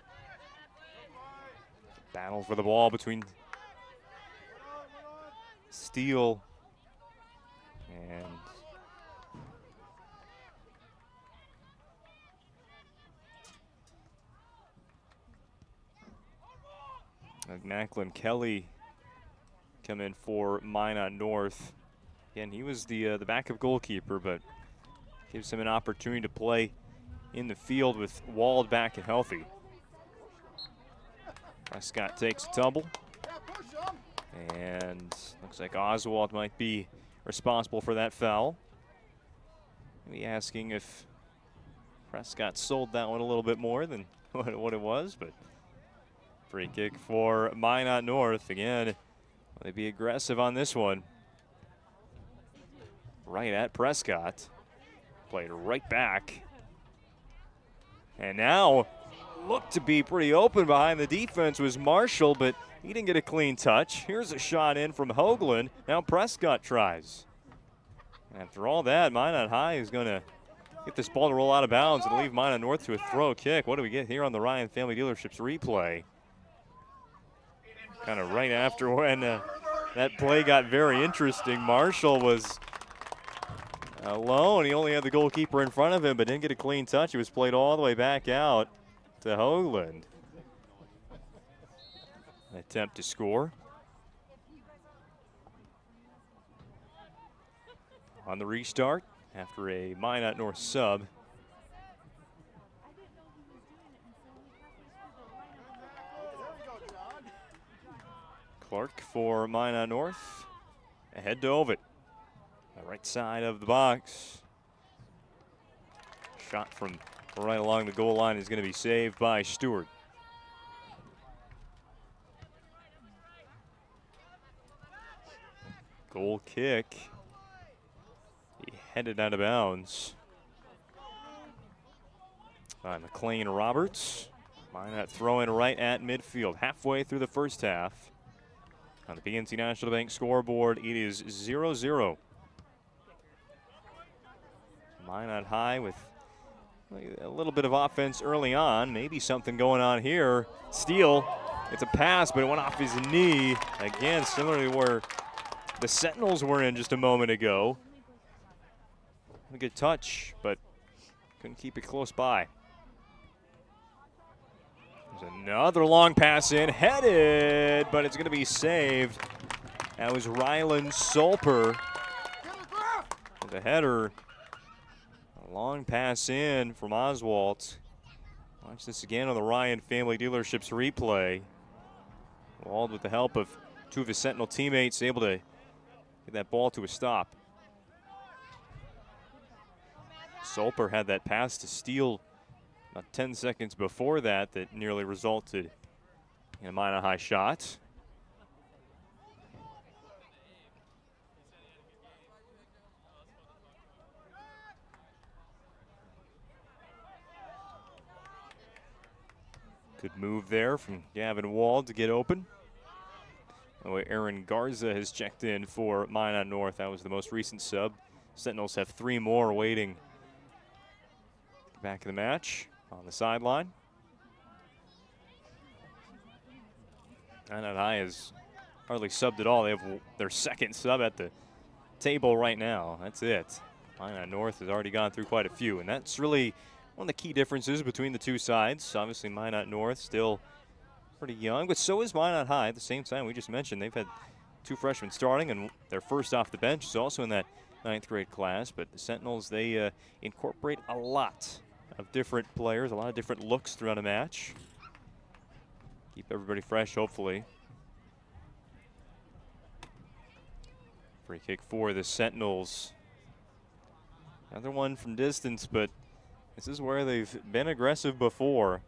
Battle for the ball between Steele and Macklin Kelly come in for Minot North. Again, he was the backup goalkeeper, but gives him an opportunity to play in the field with Wald back and healthy. Prescott takes a tumble, and looks like Oswald might be responsible for that foul. Maybe asking if Prescott sold that one a little bit more than what it was, but free kick for Minot North. Again, will they be aggressive on this one? Right at Prescott. Played right back. And now looked to be pretty open behind the defense was Marshall, but he didn't get a clean touch. Here's a shot in from Hoagland. Now Prescott tries. After all that, Minot High is going to get this ball to roll out of bounds and leave Minot North to a throw kick. What do we get here on the Ryan Family Dealerships replay? Kind of right after when that play got very interesting. Marshall was alone. He only had the goalkeeper in front of him, but didn't get a clean touch. He was played all the way back out to Hoagland. An attempt to score. On the restart, after a Minot North sub, Clark for Minot North. Ahead to Ovid. The right side of the box. Shot from right along the goal line is going to be saved by Stewart. Goal kick. He headed out of bounds by McLean Roberts. Minot throwing right at midfield, halfway through the first half. On the PNC National Bank scoreboard, it is 0-0. Minot High with a little bit of offense early on. Maybe something going on here. Steele, it's a pass, but it went off his knee. Again, similarly where the Sentinels were in just a moment ago. A good touch, but couldn't keep it close by. There's another long pass in, headed, but it's going to be saved. That was Rylan Solper. The header, a long pass in from Oswalt. Watch this again on the Ryan Family Dealerships replay. Wald, with the help of two of his Sentinel teammates, able to get that ball to a stop. Solper had that pass to Steele about 10 seconds before that nearly resulted in a Minot High shot. Good move there from Gavin Wald to get open. The way Aaron Garza has checked in for Minot North. That was the most recent sub. Sentinels have 3 more waiting back of the match on the sideline. Minot High has hardly subbed at all. They have their second sub at the table right now. That's it. Minot North has already gone through quite a few, and that's really one of the key differences between the two sides. Obviously, Minot North still pretty young, but so is Minot High. At the same time, we just mentioned they've had 2 freshmen starting, and their first off the bench is also in that 9th grade class. But the Sentinels, they incorporate a lot of different players, a lot of different looks throughout a match. Keep everybody fresh, hopefully. Free kick for the Sentinels. Another one from distance, but this is where they've been aggressive before.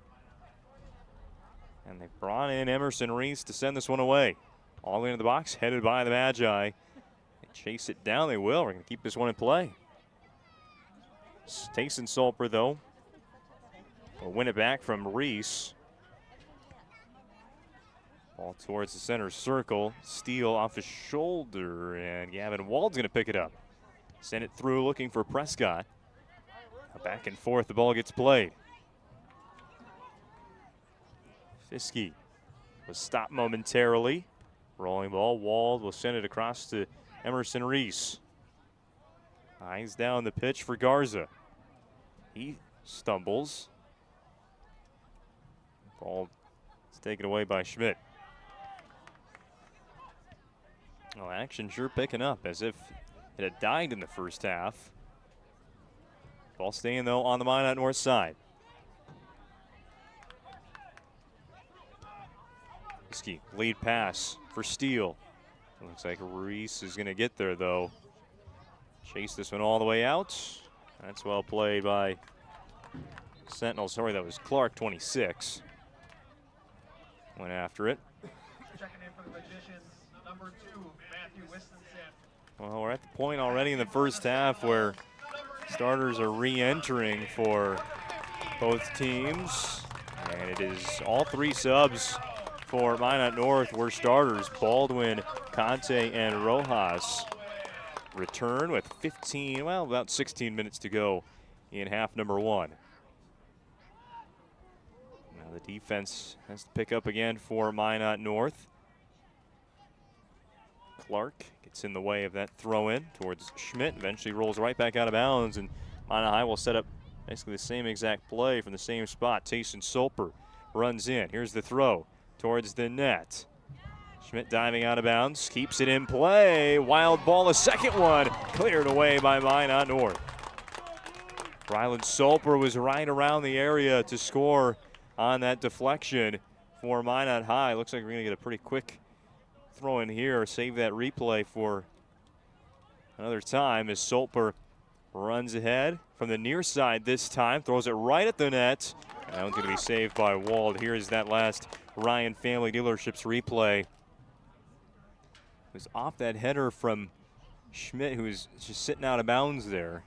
And they've brought in Emerson Reese to send this one away. All the way into the box, headed by the Magi. They chase it down, they will. We're going to keep this one in play. Tayson Solper, though, will win it back from Reese. Ball towards the center circle. Steele off his shoulder, and Gavin Wald's going to pick it up. Send it through, looking for Prescott. Back and forth, the ball gets played. Fiske was stopped momentarily. Rolling ball, Wald will send it across to Emerson Reese. Eyes down the pitch for Garza. He stumbles. Ball is taken away by Schmidt. Well, action sure picking up, as if it had died in the first half. Ball staying, though, on the Minot North side. Fiske, lead pass for Steele. Looks like Reese is going to get there, though. Chase this one all the way out. That's well played by Sentinel. Sorry, that was Clark, 26. Went after it. Checking in for the Magicians, number 2, Matthew Winston-Samuel. Well, we're at the point already in the first half where starters are re-entering for both teams. And it is all 3 subs for Minot North were starters. Baldwin, Conte, and Rojas return with about 16 minutes to go in half number 1. Now the defense has to pick up again for Minot North. Clark gets in the way of that throw-in towards Schmidt. Eventually rolls right back out of bounds, and Minot High will set up basically the same exact play from the same spot. Tayson Solper runs in. Here's the throw towards the net. Schmidt diving out of bounds, keeps it in play. Wild ball, a second one, cleared away by Minot North. Rylan Solper was right around the area to score on that deflection for Minot High. Looks like we're going to get a pretty quick throw in here, save that replay for another time as Solper runs ahead from the near side this time, throws it right at the net. And that one's going to be saved by Wald. Here's that last Ryan Family Dealerships replay. It was off that header from Schmidt, who was just sitting out of bounds there.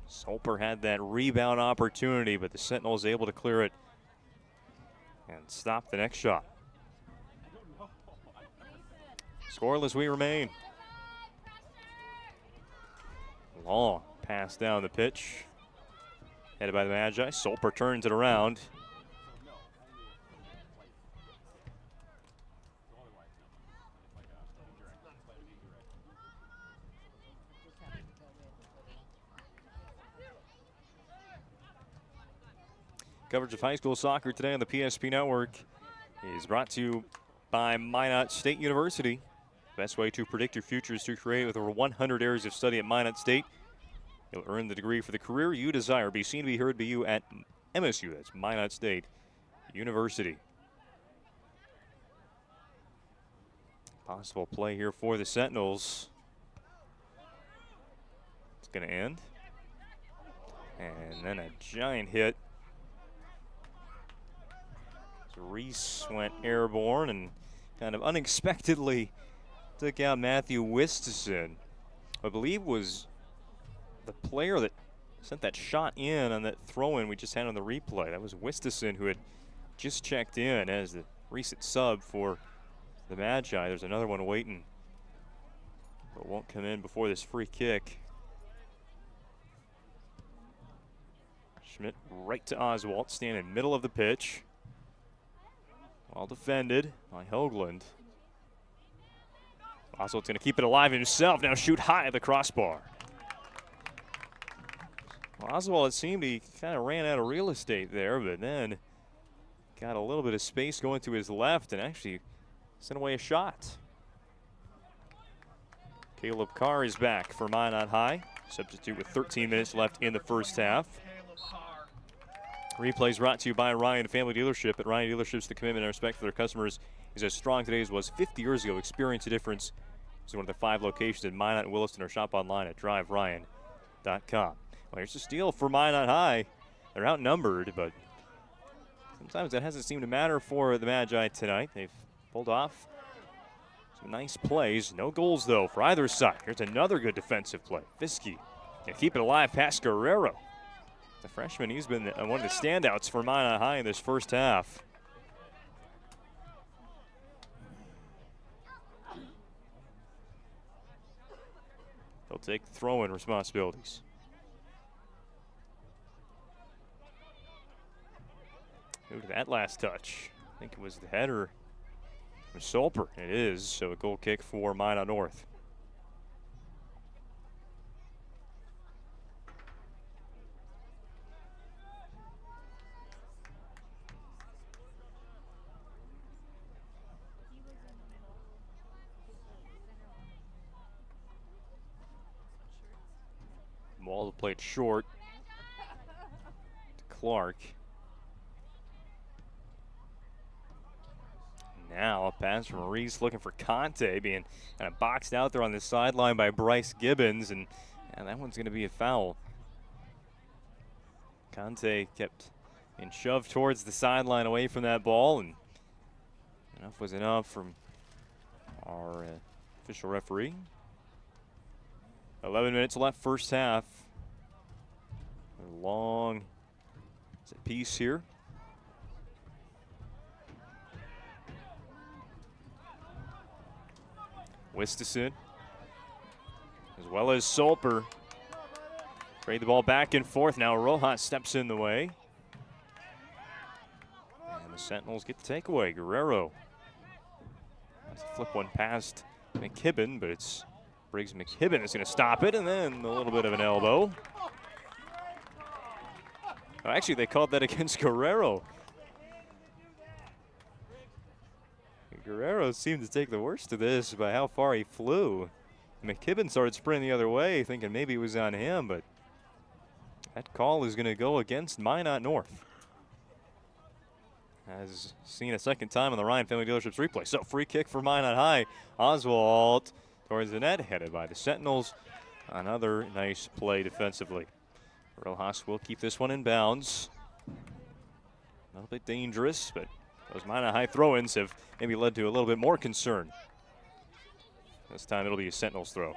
Solper had that rebound opportunity, but the Sentinel was able to clear it and stop the next shot. Scoreless we remain. Long pass down the pitch. Headed by the Magi. Solper turns it around. Coverage of high school soccer today on the PSP Network is brought to you by Minot State University. Best way to predict your future is to create with over 100 areas of study at Minot State. You'll earn the degree for the career you desire. Be seen, be heard by you at MSU. That's Minot State University. Possible play here for the Sentinels. It's going to end. And then a giant hit. Reese went airborne and kind of unexpectedly took out Matthew Wistison. I believe was the player that sent that shot in on that throw-in we just had on the replay. That was Wistison, who had just checked in as the recent sub for the Magi. There's another one waiting, but won't come in before this free kick. Schmidt right to Oswald, standing middle of the pitch. Well defended by Hoagland. Oswald's going to keep it alive himself. Now shoot high at the crossbar. Well, Oswald, it seemed he kind of ran out of real estate there, but then got a little bit of space going to his left and actually sent away a shot. Caleb Carr is back for Minot High. Substitute with 13 minutes left in the first half. Replays brought to you by Ryan Family Dealership. At Ryan Dealerships, the commitment and respect for their customers is as strong today as it was 50 years ago. Experience the difference. It's one of the 5 locations in Minot and Williston, or shop online at driveryan.com. Well, here's a steal for Minot High. They're outnumbered, but sometimes that hasn't seemed to matter for the Magi tonight. They've pulled off some nice plays. No goals, though, for either side. Here's another good defensive play. Fiske can keep it alive past Guerrero. The freshman, he's been one of the standouts for Minot High in this first half. They'll take throw-in responsibilities. Who did that last touch? I think it was the header from Solper. It is, so a goal kick for Minot North. Wall played short to Clark. Now a pass from Reese looking for Conte, being kind of boxed out there on the sideline by Bryce Gibbons, and that one's going to be a foul. Conte kept being shoved towards the sideline away from that ball, and enough was enough from our official referee. 11 minutes left, first half. A long piece here. Wistison, as well as Solper, trade the ball back and forth. Now Rojas steps in the way. And the Sentinels get the takeaway. Guerrero has to flip one past McKibben, but it's Briggs McKibben is going to stop it, and then a little bit of an elbow. Oh, actually, they called that against Guerrero. Guerrero seemed to take the worst of this by how far he flew. McKibben started sprinting the other way, thinking maybe it was on him, but that call is going to go against Minot North. has seen a second time on the Ryan Family Dealerships replay. So free kick for Minot High. Oswald towards the net, headed by the Sentinels. Another nice play defensively. Rojas will keep this one in bounds. A little bit dangerous, but those Minot High throw-ins have maybe led to a little bit more concern. This time it'll be a Sentinels throw.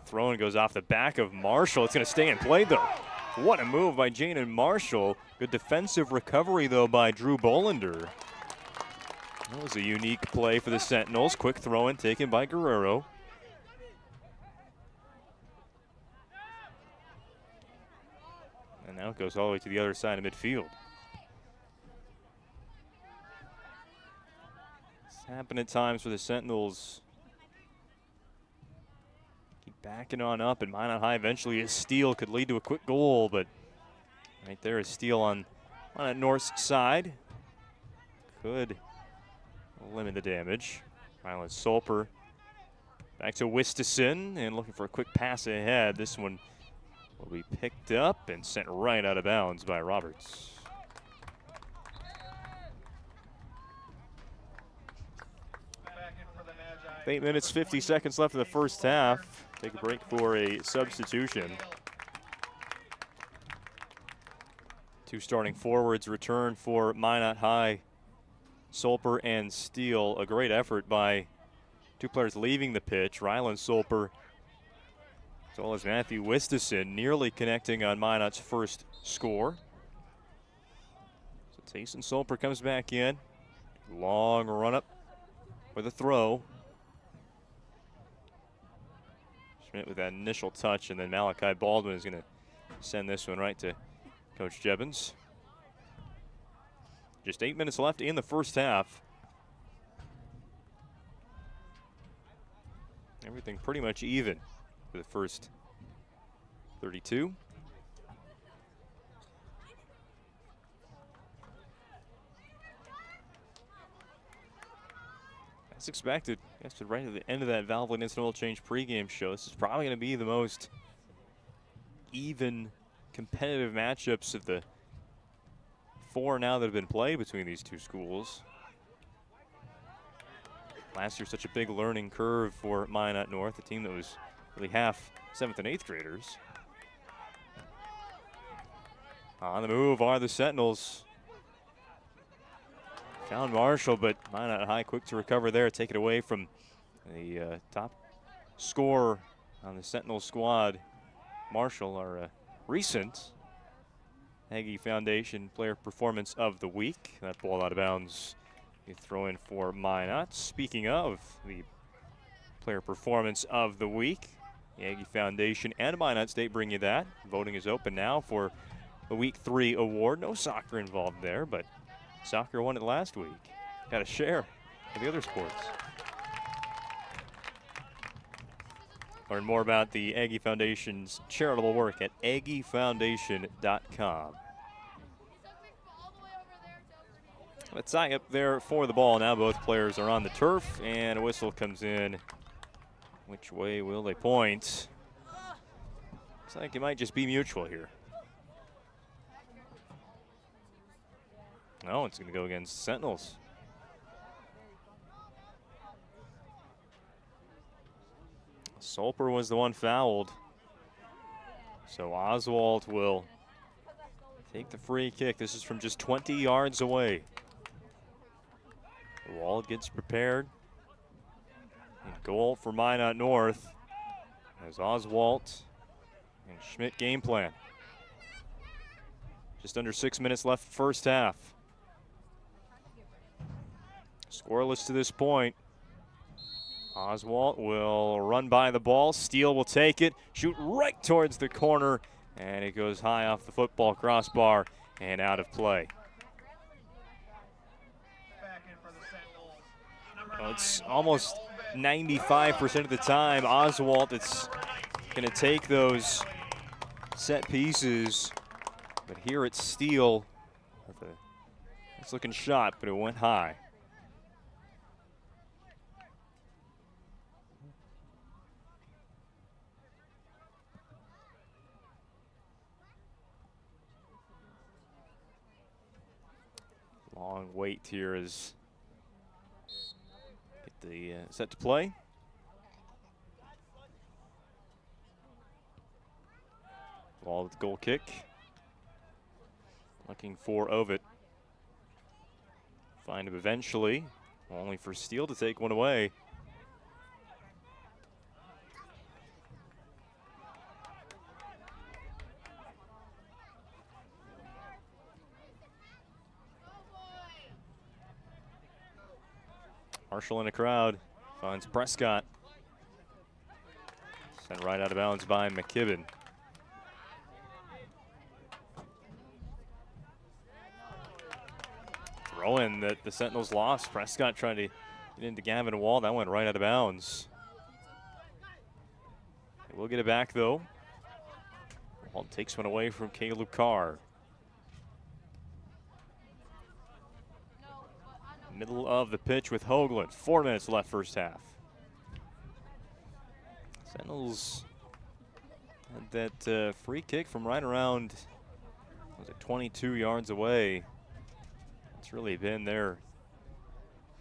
Throw-in goes off the back of Marshall. It's going to stay in play, though. What a move by Jaden Marshall. Good defensive recovery, though, by Drew Bolander. That was a unique play for the Sentinels. Quick throw-in taken by Guerrero. And now it goes all the way to the other side of midfield. It's happened at times for the Sentinels. Keep backing on up, and Minot High eventually a steal could lead to a quick goal, but right there is steal on that North's side. Could limit the damage. Rylan Solper back to Wistison and looking for a quick pass ahead. This one will be picked up and sent right out of bounds by Roberts. With 8 minutes, 50 seconds left in the first half. Take a break for a substitution. Two starting forwards return for Minot High. Solper and Steele. A great effort by two players leaving the pitch. Rylan Solper as well as Matthew Wistison nearly connecting on Minot's first score. So Tayson Solper comes back in. Long run up with a throw. Schmidt with that initial touch, and then Malachi Baldwin is going to send this one right to Coach Jebbins. Just 8 minutes left in the first half. Everything pretty much even for the first 32. As expected, right at the end of that Valvoline Instant Oil Change pregame show, this is probably going to be the most even competitive matchups of the four now that have been played between these two schools. Last year, such a big learning curve for Minot North, a team that was really half 7th and 8th graders. On the move are the Sentinels. Found Marshall, but Minot High quick to recover there, take it away from the top scorer on the Sentinel squad. Marshall, our recent Aggie Foundation Player Performance of the Week. That ball out of bounds. You throw in for Minot. Speaking of the Player Performance of the Week, the Aggie Foundation and Minot State bring you that. Voting is open now for the Week 3 award. No soccer involved there, but soccer won it last week. Got a share of the other sports. Learn more about the Aggie Foundation's charitable work at aggiefoundation.com. A tie up there for the ball. Now both players are on the turf, and a whistle comes in. Which way will they point? Looks like it might just be mutual here. No, it's going to go against Sentinels. Solper was the one fouled. So Oswald will take the free kick. This is from just 20 yards away. Wall gets prepared. And goal for Minot North as Oswald and Schmidt game plan. Just under 6 minutes left first half. Scoreless to this point. Oswald will run by the ball. Steele will take it, shoot right towards the corner, and it goes high off the football crossbar and out of play. Well, it's almost 95% of the time Oswald that's going to take those set pieces, but here it's Steele. It's looking shot, but it went high. Long wait here as get the set to play. Ball with goal kick. Looking for Ovid. Find him eventually, only for Steele to take one away. Marshall in the crowd finds Prescott. Sent right out of bounds by McKibben. Throw-in that the Sentinels lost. Prescott trying to get into Gavin Wall. That went right out of bounds. They will get it back, though. Wall takes one away from Caleb Carr. Middle of the pitch with Hoagland. 4 minutes left first half. Sentinels had that free kick from right around, was it 22 yards away. It's really been their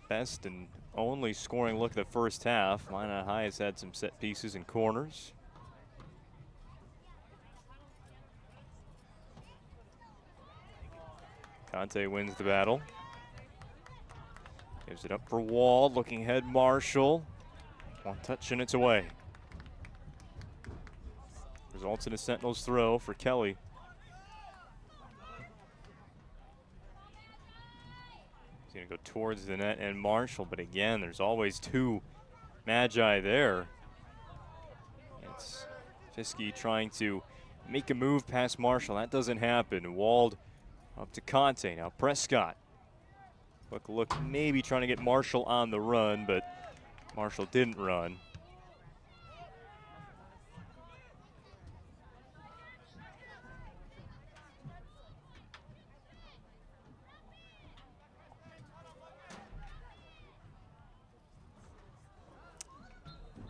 best and only scoring look at the first half. Minot High has had some set pieces and corners. Conte wins the battle. Gives it up for Wall, looking ahead Marshall. One touch and it's away. Results in a Sentinels throw for Kelly. He's gonna go towards the net and Marshall, but again, there's always two Magi there. It's Fiske trying to make a move past Marshall. That doesn't happen. Walled up to Conte. Now Prescott. Look, maybe trying to get Marshall on the run, but Marshall didn't run.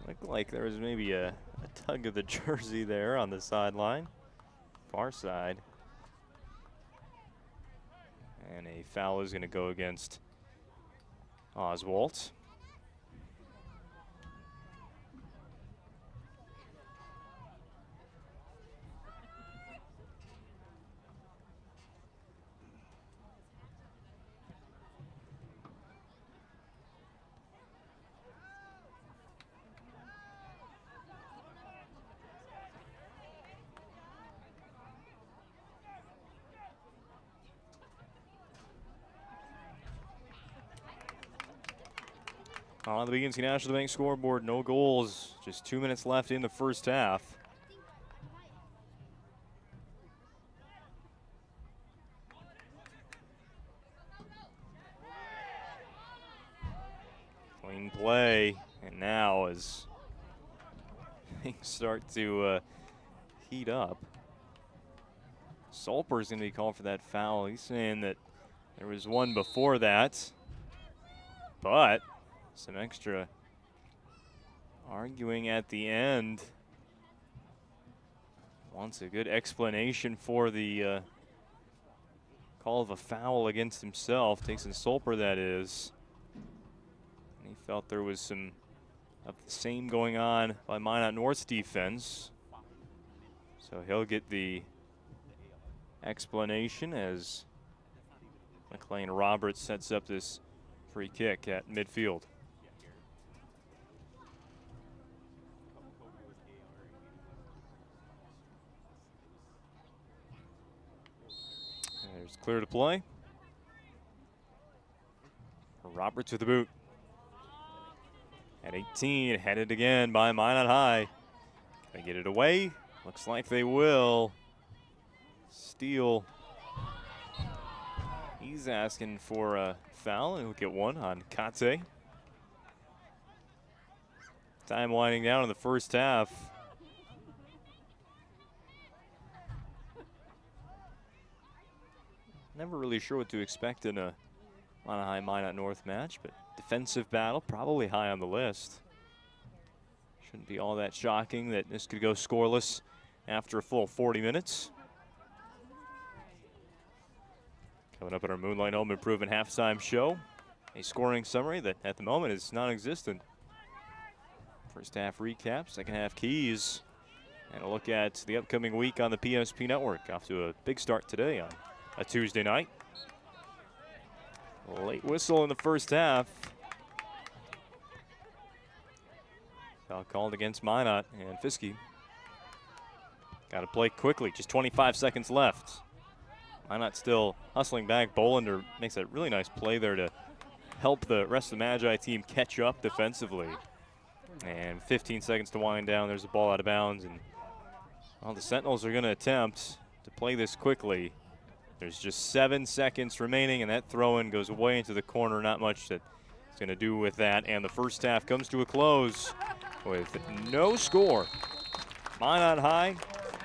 Looked like there was maybe a tug of the jersey there on the sideline, far side. And a foul is going to go against Oswalt. On the Beacon National Bank scoreboard, no goals. Just 2 minutes left in the first half. Clean play, and now as things start to heat up, Solper's going to be called for that foul. He's saying that there was one before that, but some extra arguing at the end. Wants a good explanation for the call of a foul against himself. Tayson Solper, that is. And he felt there was some of the same going on by Minot North's defense. So he'll get the explanation as McLean Roberts sets up this free kick at midfield. There's clear to play. Roberts with the boot. At 18, headed again by Minot High. Can they get it away? Looks like they will. Steele. He's asking for a foul, and he'll get one on Kate. Time winding down in the first half. Never really sure what to expect in a Minot High Minot North match, but defensive battle probably high on the list. Shouldn't be all that shocking that this could go scoreless after a full 40 minutes. Coming up in our Moonlight Home Improvement halftime show, a scoring summary that at the moment is non-existent. First half recap, second half keys, and a look at the upcoming week on the PSP Network. Off to a big start today on a Tuesday night. Late whistle in the first half. Foul called against Minot, and Fiske got to play quickly, just 25 seconds left. Minot still hustling back. Bolander makes a really nice play there to help the rest of the Magi team catch up defensively. And 15 seconds to wind down. There's a ball out of bounds, and well, the Sentinels are going to attempt to play this quickly. There's just 7 seconds remaining, and that throw-in goes way into the corner. Not much that it's going to do with that. And the first half comes to a close with no score. Minot high,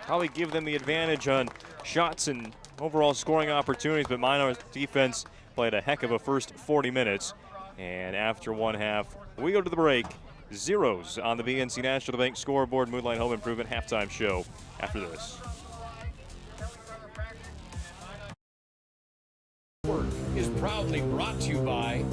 probably give them the advantage on shots and overall scoring opportunities, but Minot's defense played a heck of a first 40 minutes. And after one half, we go to the break. Zeros on the BNC National Bank scoreboard. Moonlight Home Improvement halftime show after this. Is proudly brought to you by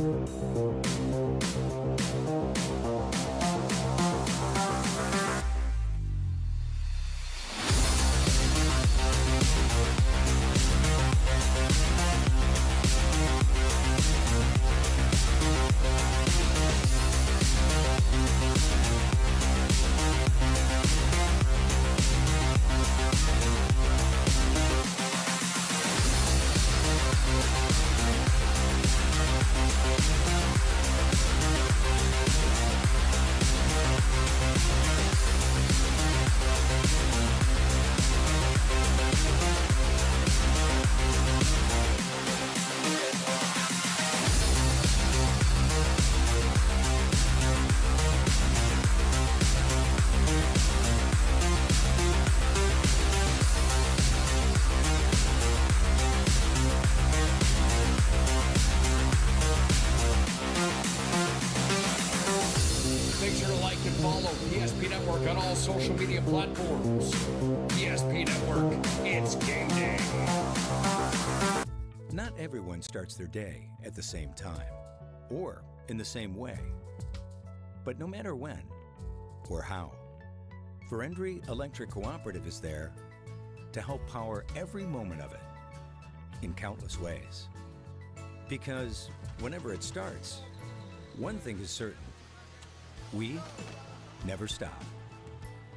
social media platforms. PSP Network, it's game day. Not everyone starts their day at the same time or in the same way. But no matter when or how, Ferendry Electric Cooperative is there to help power every moment of it in countless ways. Because whenever it starts, one thing is certain: we never stop.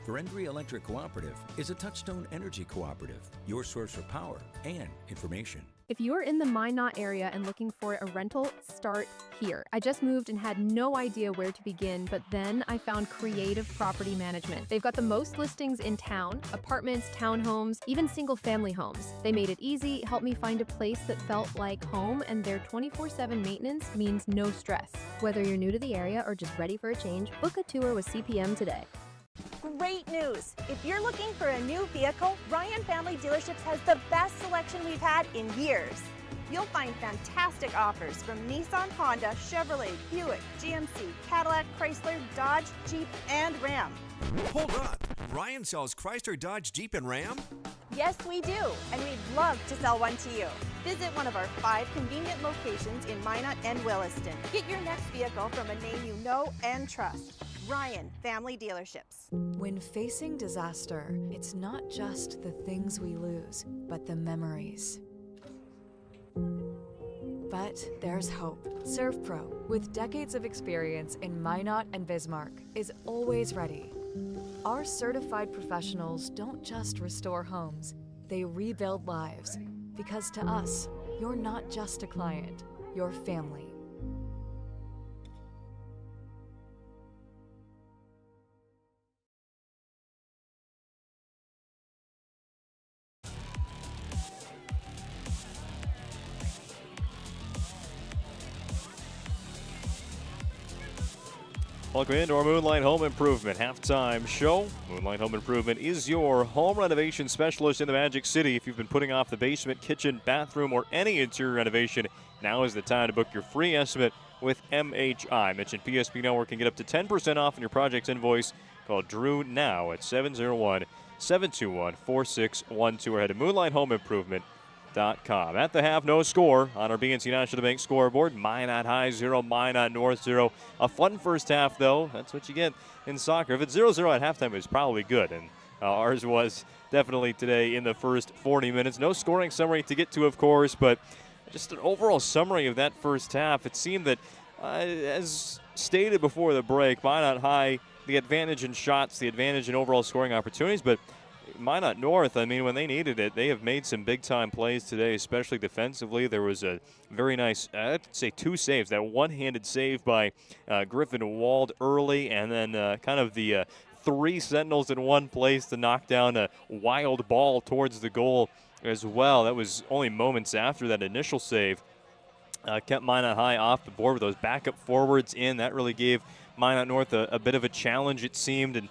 Ferendry Electric Cooperative is a Touchstone Energy Cooperative, your source for power and information. If you're in the Minot area and looking for a rental, start here. I just moved and had no idea where to begin, but then I found Creative Property Management. They've got the most listings in town: apartments, townhomes, even single-family homes. They made it easy, helped me find a place that felt like home, and their 24/7 maintenance means no stress. Whether you're new to the area or just ready for a change, book a tour with CPM today. Great news! If you're looking for a new vehicle, Ryan Family Dealerships has the best selection we've had in years. You'll find fantastic offers from Nissan, Honda, Chevrolet, Buick, GMC, Cadillac, Chrysler, Dodge, Jeep, and Ram. Hold on. Ryan sells Chrysler, Dodge, Jeep, and Ram? Yes, we do, and we'd love to sell one to you. Visit one of our 5 convenient locations in Minot and Williston. Get your next vehicle from a name you know and trust. Ryan Family Dealerships. When facing disaster, it's not just the things we lose, but the memories. But there's hope. ServPro, with decades of experience in Minot and Bismarck, is always ready. Our certified professionals don't just restore homes, they rebuild lives. Because to us, you're not just a client, you're family. Welcome into our Moonlight Home Improvement halftime show. Moonlight Home Improvement is your home renovation specialist in the Magic City. If you've been putting off the basement, kitchen, bathroom, or any interior renovation, now is the time to book your free estimate with MHI. Mention PSP Network and get up to 10% off on your project's invoice. Call Drew now at 701-721-4612 or head to Moonlight Home Improvement At the half, no score on our BNC National Bank scoreboard. Minot High 0, Minot North 0. A fun first half, though. That's what you get in soccer. If it's 0-0 at halftime, it's probably good, and ours was definitely today in the first 40 minutes. No scoring summary to get to, of course, but just an overall summary of that first half. It seemed that, as stated before the break, Minot High, the advantage in shots, the advantage in overall scoring opportunities, but Minot North, I mean, when they needed it, they have made some big-time plays today, especially defensively. There was a very nice, I'd say 2 saves. That one-handed save by Griffin Wald early, and then kind of the 3 Sentinels in one place to knock down a wild ball towards the goal as well. That was only moments after that initial save. Kept Minot High off the board with those backup forwards in. That really gave Minot North a bit of a challenge, it seemed, and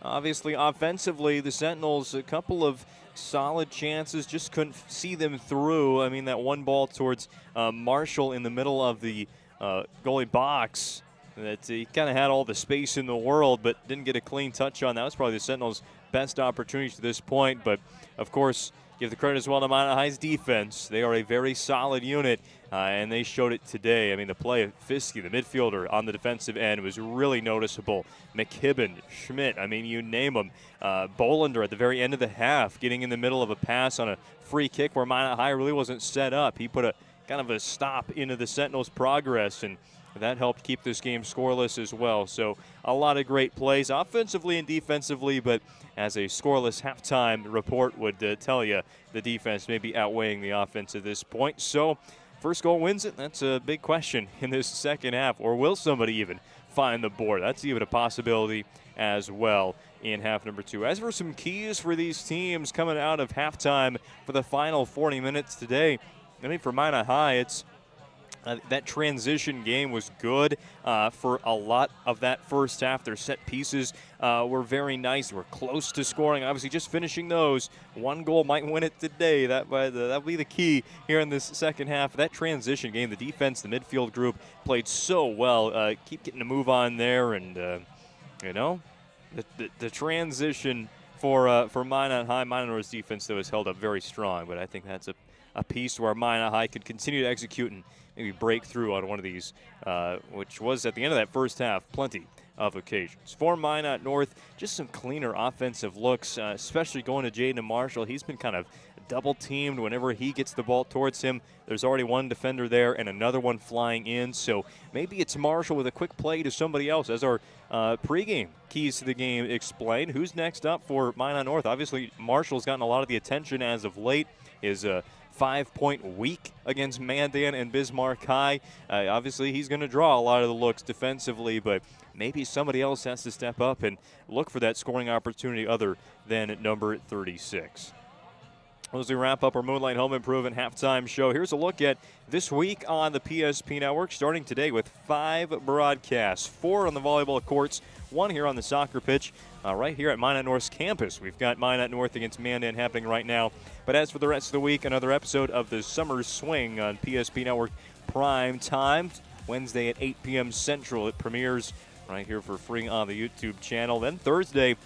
obviously, offensively, the Sentinels, a couple of solid chances, just couldn't see them through. I mean, that one ball towards Marshall in the middle of the goalie box, that he kind of had all the space in the world, but didn't get a clean touch on. That was probably the Sentinels' best opportunity to this point. But, of course, give the credit as well to Minot High's defense. They are a very solid unit, and they showed it today. I mean, the play of Fiske, the midfielder on the defensive end, was really noticeable. McKibben, Schmidt, I mean, you name them. Bolander at the very end of the half, getting in the middle of a pass on a free kick where Minot High really wasn't set up. He put a kind of a stop into the Sentinels' progress, and that helped keep this game scoreless as well. So a lot of great plays offensively and defensively, but as a scoreless halftime report would tell you, the defense may be outweighing the offense at this point. So first goal wins it. That's a big question in this second half. Or will somebody even find the board? That's even a possibility as well in half number 2. As for some keys for these teams coming out of halftime for the final 40 minutes today, I mean, for Minot High, it's that transition game was good for a lot of that first half. Their set pieces were very nice. They were close to scoring. Obviously, just finishing those. One goal might win it today. That'll be the key here in this second half. That transition game, the defense, the midfield group played so well. Keep getting a move on there, and you know, the transition for Minot High. Minot North's defense, though, has held up very strong, but I think that's a piece where Minot High could continue to execute and maybe break through on one of these, which was at the end of that first half, plenty of occasions. For Minot North, just some cleaner offensive looks, especially going to Jaden Marshall. He's been kind of double-teamed whenever he gets the ball towards him. There's already one defender there and another one flying in, so maybe it's Marshall with a quick play to somebody else. As our pregame keys to the game explain, who's next up for Minot North? Obviously, Marshall's gotten a lot of the attention as of late. His 5-point week against Mandan and Bismarck High. Obviously, he's going to draw a lot of the looks defensively, but maybe somebody else has to step up and look for that scoring opportunity other than number 36. As we wrap up our Moonlight Home Improvement halftime show, here's a look at this week on the PSP Network, starting today with 5 broadcasts, 4 on the volleyball courts, 1 here on the soccer pitch. Right here at Minot North's campus, we've got Minot North against Mandan happening right now. But as for the rest of the week, another episode of the Summer Swing on PSP Network Prime Time, Wednesday at 8 p.m. Central. It premieres right here for free on the YouTube channel. Then Thursday,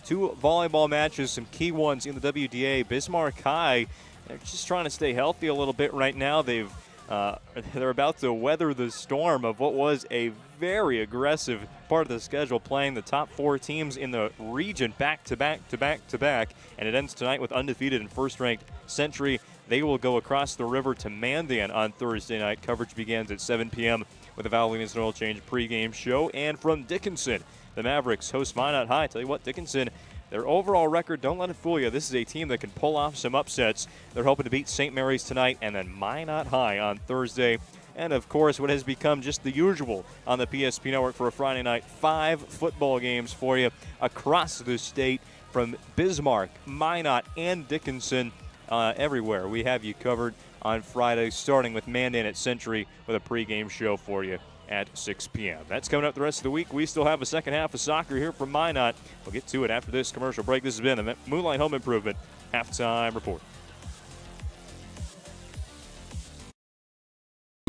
2 volleyball matches, some key ones in the WDA. Bismarck High, they're just trying to stay healthy a little bit right now. They're about to weather the storm of what was a very aggressive part of the schedule, playing the top 4 teams in the region back to back to back to back, and it ends tonight with undefeated and first-ranked Century. They will go across the river to Mandan on Thursday night. Coverage begins at 7 p.m. with the Valvoline Instant Oil Change pregame show. And from Dickinson, the Mavericks host Minot High. Tell you what, Dickinson, their overall record, don't let it fool you. This is a team that can pull off some upsets. They're hoping to beat St. Mary's tonight and then Minot High on Thursday. And, of course, what has become just the usual on the PSP Network for a Friday night, 5 football games for you across the state from Bismarck, Minot, and Dickinson. Everywhere we have you covered on Friday, starting with Mandan at Century with a pregame show for you at 6 p.m. That's coming up the rest of the week. We still have a second half of soccer here from Minot. We'll get to it after this commercial break. This has been the Moonlight Home Improvement Halftime Report.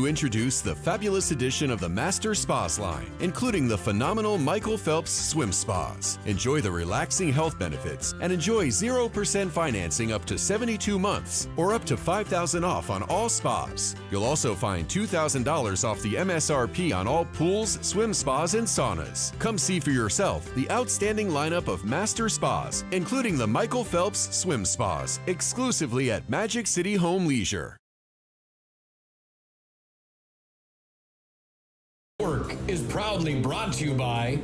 To introduce the fabulous edition of the Master Spas line, including the phenomenal Michael Phelps Swim Spas. Enjoy the relaxing health benefits and enjoy 0% financing up to 72 months or up to $5,000 off on all spas. You'll also find $2,000 off the MSRP on all pools, swim spas, and saunas. Come see for yourself the outstanding lineup of Master Spas, including the Michael Phelps Swim Spas, exclusively at Magic City Home Leisure. Work is proudly brought to you by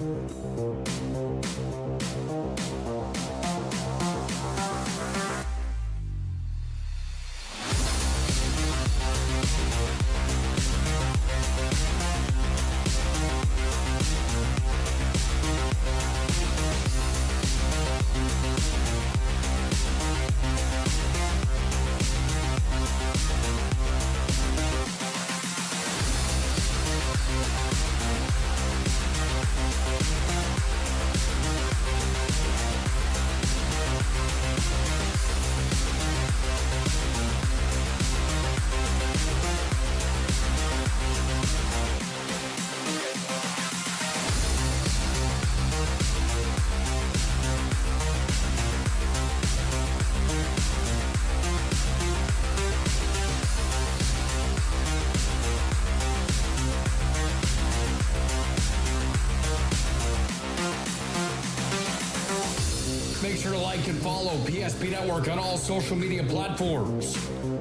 Make sure to like and follow PSP Network on all social media platforms.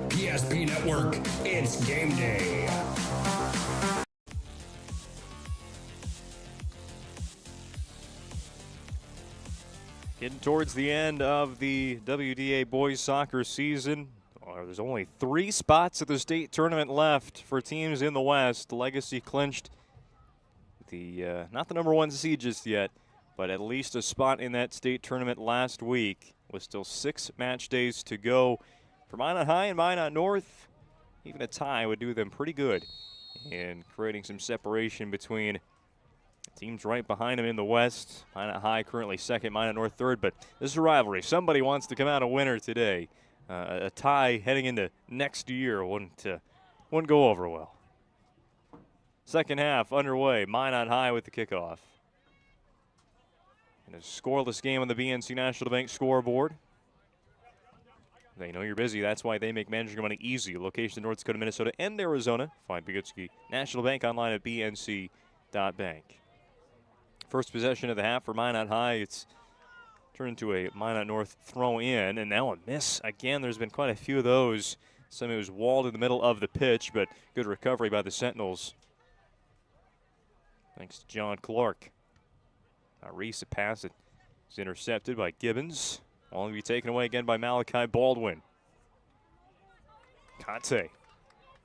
PSP Network, it's game day. Getting towards the end of the WDA boys soccer season. There's only 3 spots at the state tournament left for teams in the West. Legacy clinched the not the number 1 seed just yet, but at least a spot in that state tournament last week, with still 6 match days to go. For Minot High and Minot North, even a tie would do them pretty good in creating some separation between teams right behind them in the West. Minot High currently second, Minot North third, but this is a rivalry. Somebody wants to come out a winner today. A tie heading into next year wouldn't go over well. Second half underway, Minot High with the kickoff. And a scoreless game on the BNC National Bank scoreboard. They know you're busy. That's why they make managing your money easy. Location in North Dakota, Minnesota, and Arizona. Find Bogutski National Bank online at bnc.bank. First possession of the half for Minot High. It's turned into a Minot North throw in, and now a miss. Again, there's been quite a few of those. Some it was walled in the middle of the pitch, but good recovery by the Sentinels. Thanks to John Clark. Reese, a pass that is intercepted by Gibbons. Only be taken away again by Malachi Baldwin. Conte.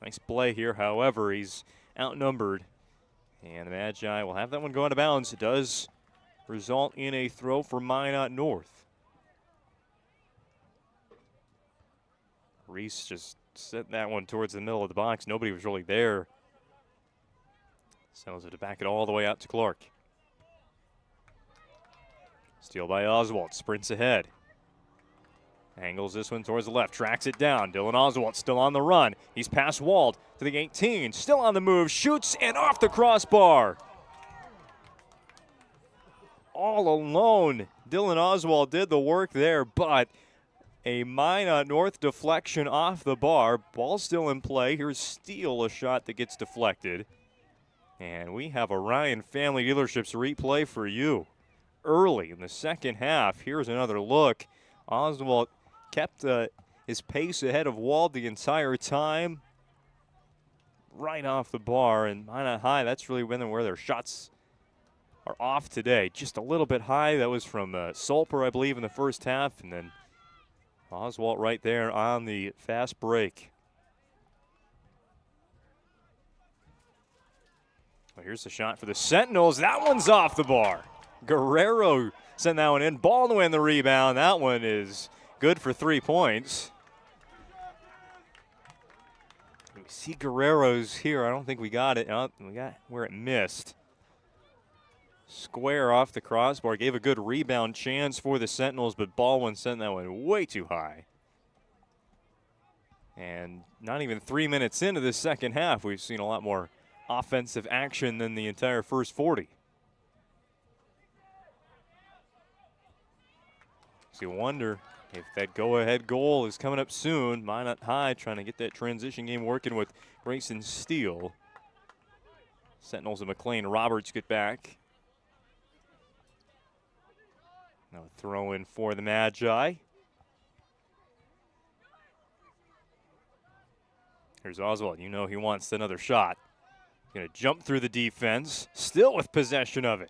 Nice play here. However, he's outnumbered. And the Magi will have that one go out of bounds. It does result in a throw for Minot North. Reese just sent that one towards the middle of the box. Nobody was really there. Sells it to back it all the way out to Clark. Steal by Oswald, sprints ahead. Angles this one towards the left, tracks it down. Dylan Oswald still on the run. He's past Wald to the 18, still on the move, shoots and off the crossbar. All alone, Dylan Oswald did the work there, but a Minot North deflection off the bar. Ball still in play. Here's Steele, a shot that gets deflected. And we have a Ryan Family Dealerships replay for you. Early in the second half, here's another look. Oswald kept his pace ahead of Wald the entire time. Right off the bar, and Minot High, that's really been where their shots are off today. Just a little bit high. That was from Sulper, I believe, in the first half, and then Oswald right there on the fast break. Well, here's the shot for the Sentinels. That one's off the bar. Guerrero sent that one in. Baldwin the rebound. That one is good for 3 points. We see Guerrero's here. I don't think we got it. Oh, we got where it missed. Square off the crossbar. Gave a good rebound chance for the Sentinels, but Baldwin sent that one way too high. And not even 3 minutes into this second half, we've seen a lot more offensive action than the entire first 40. So you wonder if that go-ahead goal is coming up soon. Minot High trying to get that transition game working with Grayson Steele. Sentinels and McLean Roberts get back. Now throw in for the Magi. Here's Oswald. You know he wants another shot. Going to jump through the defense, still with possession of it.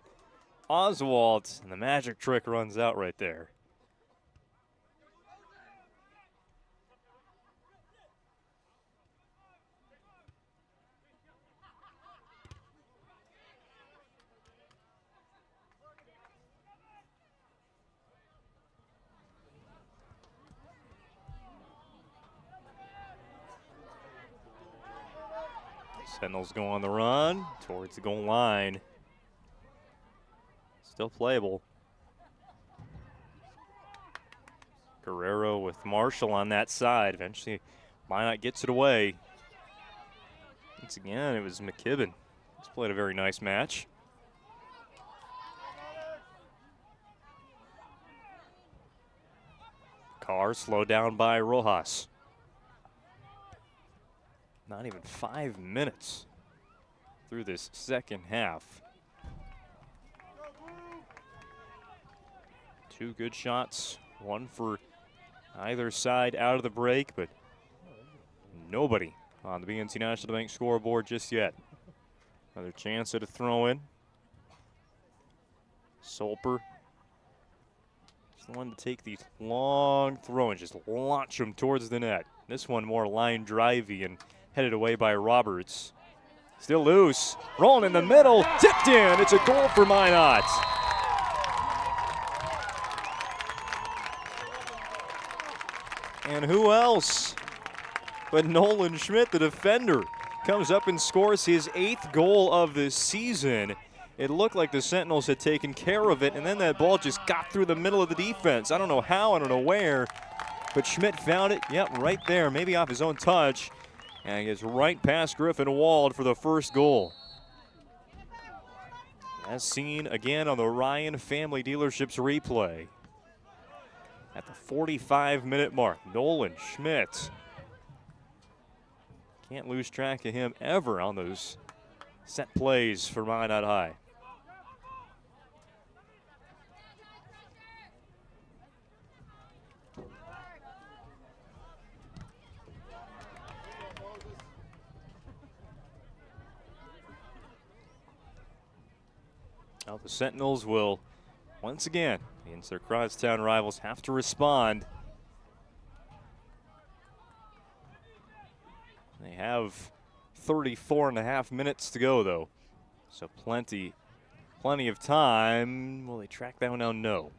Oswald, and the magic trick runs out right there. Sentinels go on the run towards the goal line. Still playable. Guerrero with Marshall on that side. Eventually, Minot gets it away. Once again, it was McKibben. He's played a very nice match. Carr slowed down by Rojas. Not even 5 minutes through this second half. Two good shots, one for either side out of the break, but nobody on the BNC National Bank scoreboard just yet. Another chance at a throw-in. Solper is the one to take these long throw-ins, just launch them towards the net. This one more line drivey and headed away by Roberts. Still loose, rolling in the middle, tipped in. It's a goal for Minot. And who else but Nolan Schmidt, the defender, comes up and scores his 8th goal of the season. It looked like the Sentinels had taken care of it, and then that ball just got through the middle of the defense. I don't know how, I don't know where, but Schmidt found it, yep, right there, maybe off his own touch. And he gets right past Griffin Wald for the first goal. As seen again on the Ryan Family Dealerships replay. At the 45-minute mark, Nolan Schmidt. Can't lose track of him ever on those set plays for Minot High. Now the Sentinels will, once again, against their crosstown rivals, have to respond. They have 34.5 minutes to go, though. So plenty of time. Will they track that one down? No.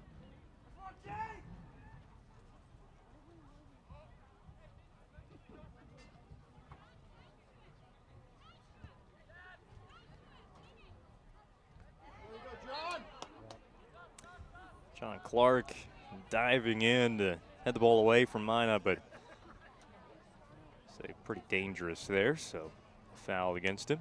John Clark diving in to head the ball away from Minot, but say pretty dangerous there, so foul against him.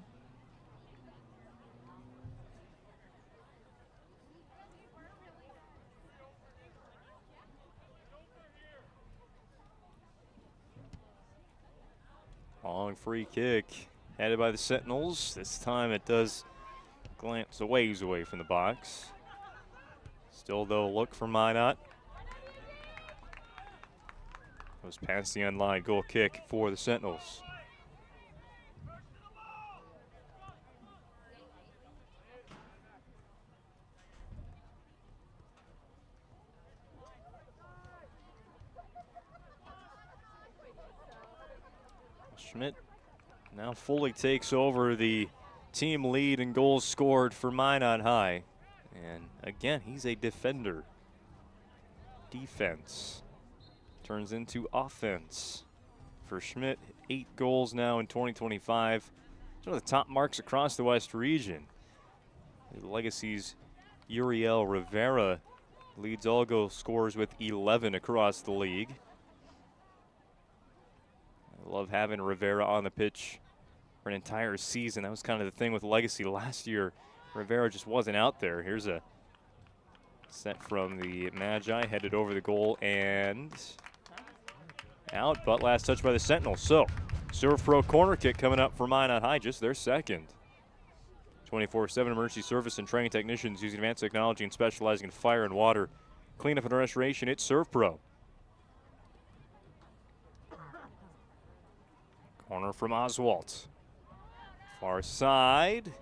Long free kick headed by the Sentinels. This time it does glance a ways away from the box. Still, though, look for Minot. Goes past the end line, goal kick for the Sentinels. Schmidt now fully takes over the team lead in goals scored for Minot High. And again, he's a defender. Defense turns into offense for Schmidt. 8 goals now in 2025. It's one of the top marks across the West region. The Legacy's Uriel Rivera leads all goal scorers with 11 across the league. I love having Rivera on the pitch for an entire season. That was kind of the thing with Legacy last year. Rivera just wasn't out there. Here's a set from the Magi, headed over the goal and out, but last touch by the Sentinels. So, Serve Pro corner kick coming up for Minot High, just their second. 24/7 emergency service and training technicians using advanced technology and specializing in fire and water cleanup and restoration. It's Serve Pro. Corner from Oswald. Far side,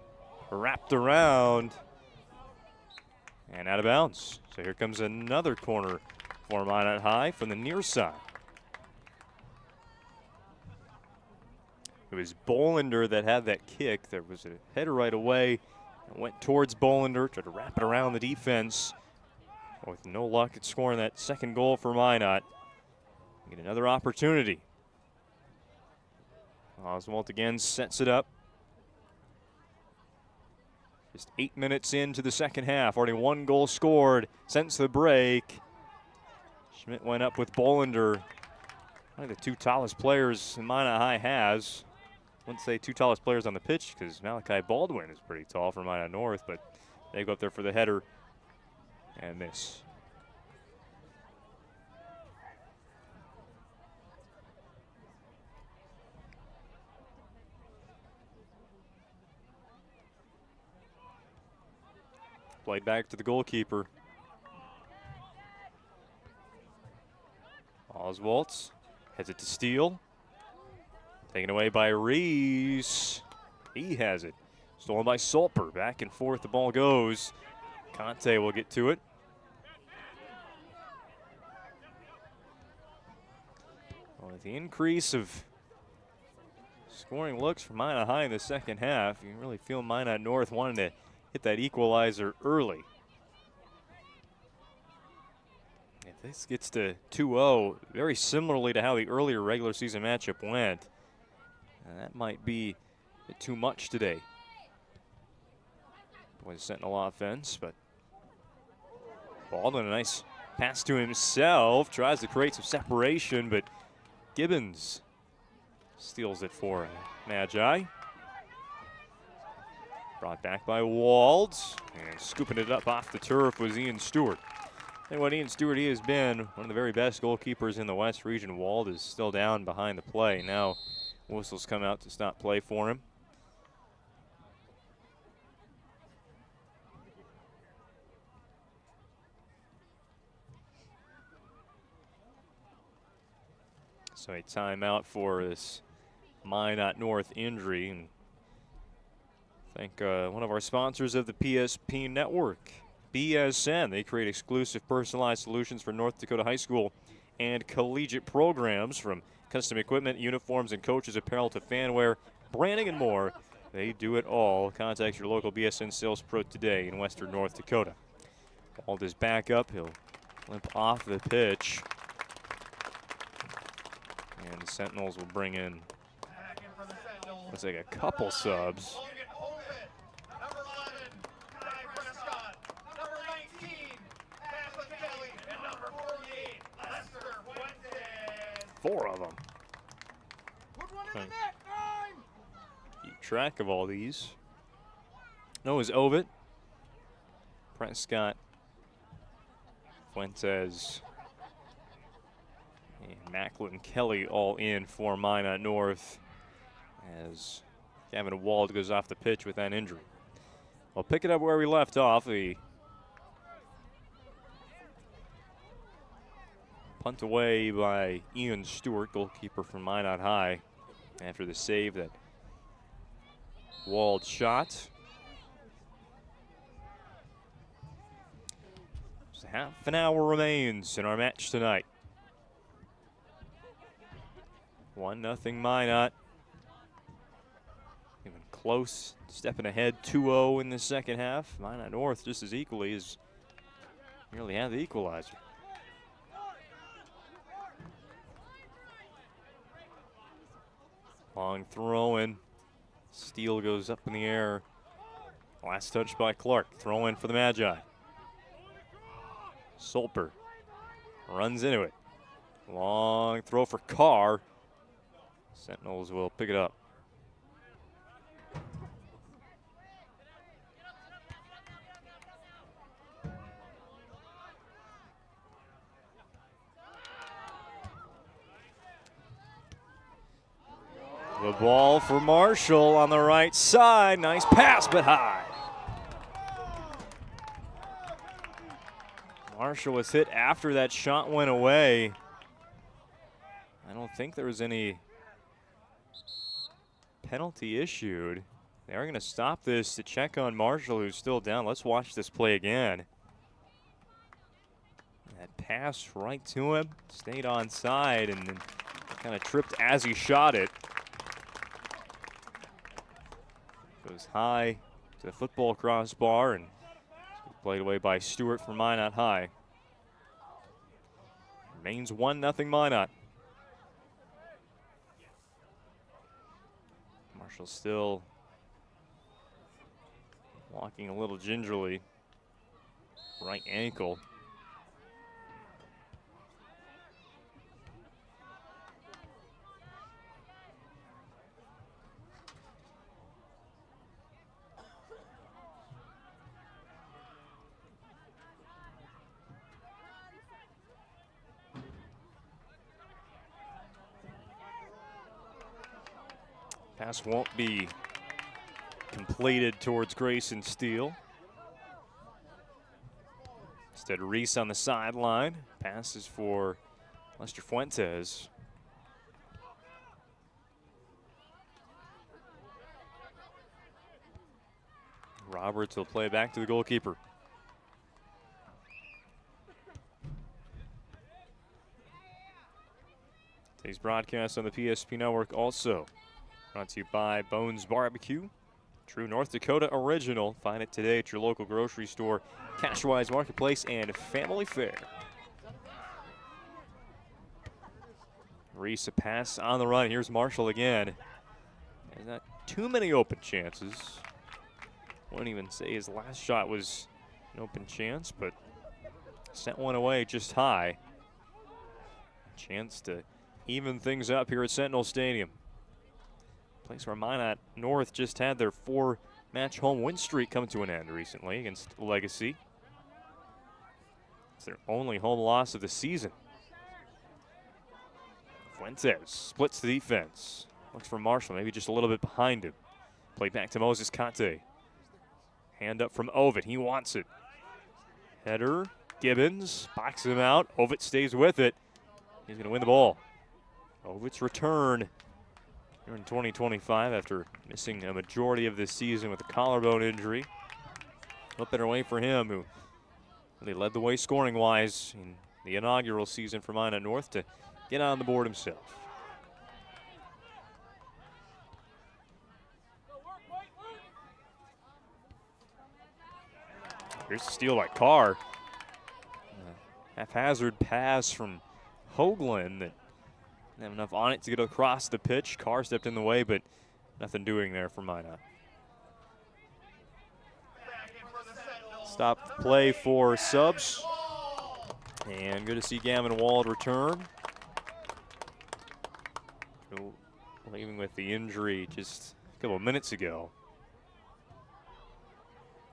wrapped around, and out of bounds. So here comes another corner for Minot High from the near side. It was Bolander that had that kick. There was a header right away and went towards Bolander, tried to wrap it around the defense. With no luck at scoring that second goal for Minot. Get another opportunity. Oswald again sets it up. Just 8 minutes into the second half. Already one goal scored since the break. Schmidt went up with Bolander. Probably the two tallest players Minot High has. I wouldn't say two tallest players on the pitch because Malachi Baldwin is pretty tall for Minot North, but they go up there for the header and miss. Played back to the goalkeeper. Oswaltz heads it to Steele. Taken away by Reese. He has it. Stolen by Sulper. Back and forth the ball goes. Conte will get to it. Well, with the increase of scoring looks for Minot High in the second half, you can really feel Minot North wanting to hit that equalizer early. If this gets to 2-0, very similarly to how the earlier regular season matchup went, that might be a bit too much today. Boy, Sentinel offense, but Baldwin, a nice pass to himself, tries to create some separation, but Gibbons steals it for Magi. Brought back by Wald, and scooping it up off the turf was Ian Stewart. And what Ian Stewart, he has been one of the very best goalkeepers in the West region. Wald is still down behind the play. Now whistles come out to stop play for him. So a timeout for this Minot North injury. And thank one of our sponsors of the PSP Network, BSN. They create exclusive personalized solutions for North Dakota high school and collegiate programs, from custom equipment, uniforms, and coaches' apparel to fanware, branding, and more. They do it all. Contact your local BSN sales pro today in western North Dakota. Wald is back up. He'll limp off the pitch. And the Sentinels will bring in, looks like a couple subs. Four of them. Keep track of all these. Noah's Ovitt, Prescott, Fuentes, and Macklin Kelly all in for Minot North as Gavin Wald goes off the pitch with that injury. We'll pick it up where we left off. The punt away by Ian Stewart, goalkeeper from Minot High, after the save that Wald shot. Just half an hour remains in our match tonight. 1-0 Minot. Even close, stepping ahead 2-0 in the second half. Minot North just as equally as nearly had the equalizer. Long throw in. Steele goes up in the air. Last touch by Clark. Throw in for the Magi. Sulper runs into it. Long throw for Carr. Sentinels will pick it up. The ball for Marshall on the right side. Nice pass, but high. Marshall was hit after that shot went away. I don't think there was any penalty issued. They are going to stop this to check on Marshall, who's still down. Let's watch this play again. That pass right to him, stayed onside, and then kind of tripped as he shot it. Goes high to the football crossbar and played away by Stewart for Minot High. Remains 1-0 Minot. Marshall still walking a little gingerly. Right ankle. Pass won't be completed towards Grayson Steele. Instead, Reese on the sideline. Passes for Lester Fuentes. Roberts will play back to the goalkeeper. Today's broadcast on the PSP Network also brought to you by Bones Barbecue. True North Dakota original. Find it today at your local grocery store, Cashwise Marketplace, and Family Fare. Reese a pass on the run. Here's Marshall again. There's not too many open chances. Wouldn't even say his last shot was an open chance, but sent one away just high. Chance to even things up here at Sentinel Stadium. Place where Minot North just had their 4-match home win streak come to an end recently against Legacy. It's their only home loss of the season. Fuentes splits the defense. Looks for Marshall, maybe just a little bit behind him. Play back to Moses Conte. Hand up from Ovid, he wants it. Header, Gibbons, boxes him out. Ovid stays with it. He's gonna win the ball. Ovid's return here in 2025 after missing a majority of this season with a collarbone injury. A better way for him, who really led the way scoring-wise in the inaugural season for Minot North, to get on the board himself. Here's the steal by Carr. Haphazard pass from Hoagland that didn't have enough on it to get across the pitch. Carr stepped in the way, but nothing doing there for Minot. Stop the play for subs. And good to see Gavin Wald return. Leaving with the injury just a couple of minutes ago.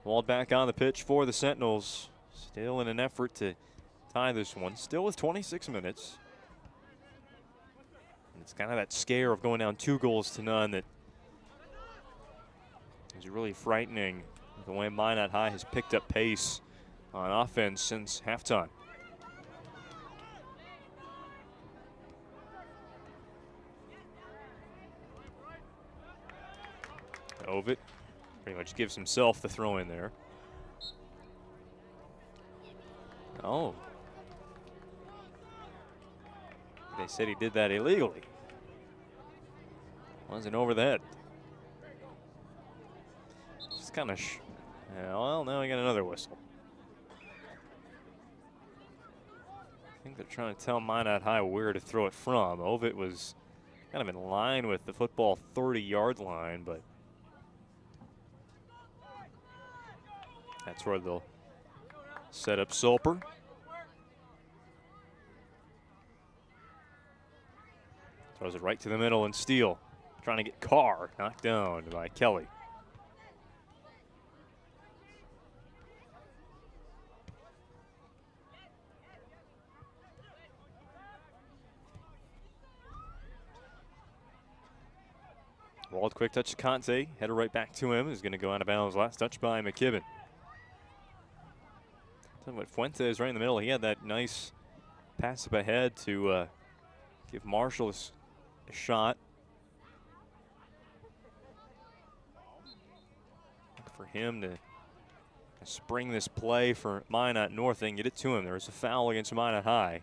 Wald back on the pitch for the Sentinels. Still in an effort to tie this one. Still with 26 minutes. And it's kind of that scare of going down 2-0 that is really frightening. The way Minot High has picked up pace on offense since halftime. Ovid pretty much gives himself the throw in there. Oh. They said he did that illegally. Wasn't over the head. Just kind of, yeah, well, now we got another whistle. I think they're trying to tell Minot High where to throw it from. Ovid was kind of in line with the football 30-yard line, but that's where they'll set up Sulper. Throws it right to the middle, and Steele trying to get Carr knocked down by Kelly. Wald quick touch to Conte, header right back to him, is going to go out of bounds. Last touch by McKibben. Talking about Fuentes right in the middle, he had that nice pass up ahead to give Marshall a shot. Look for him to spring this play for Minot North and get it to him. There was a foul against Minot High.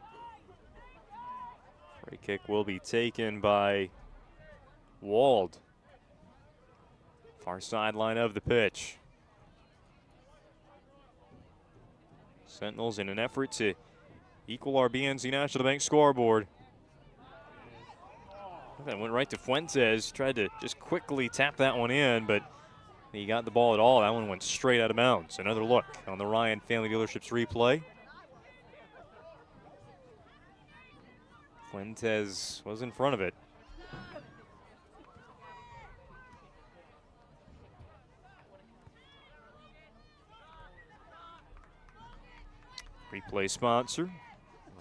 Free kick will be taken by Wald. Far sideline of the pitch. Sentinels in an effort to equal our BNC National Bank scoreboard. That went right to Fuentes. Tried to just quickly tap that one in, but he got the ball at all. That one went straight out of bounds. Another look on the Ryan Family Dealerships replay. Fuentes was in front of it. Replay sponsor,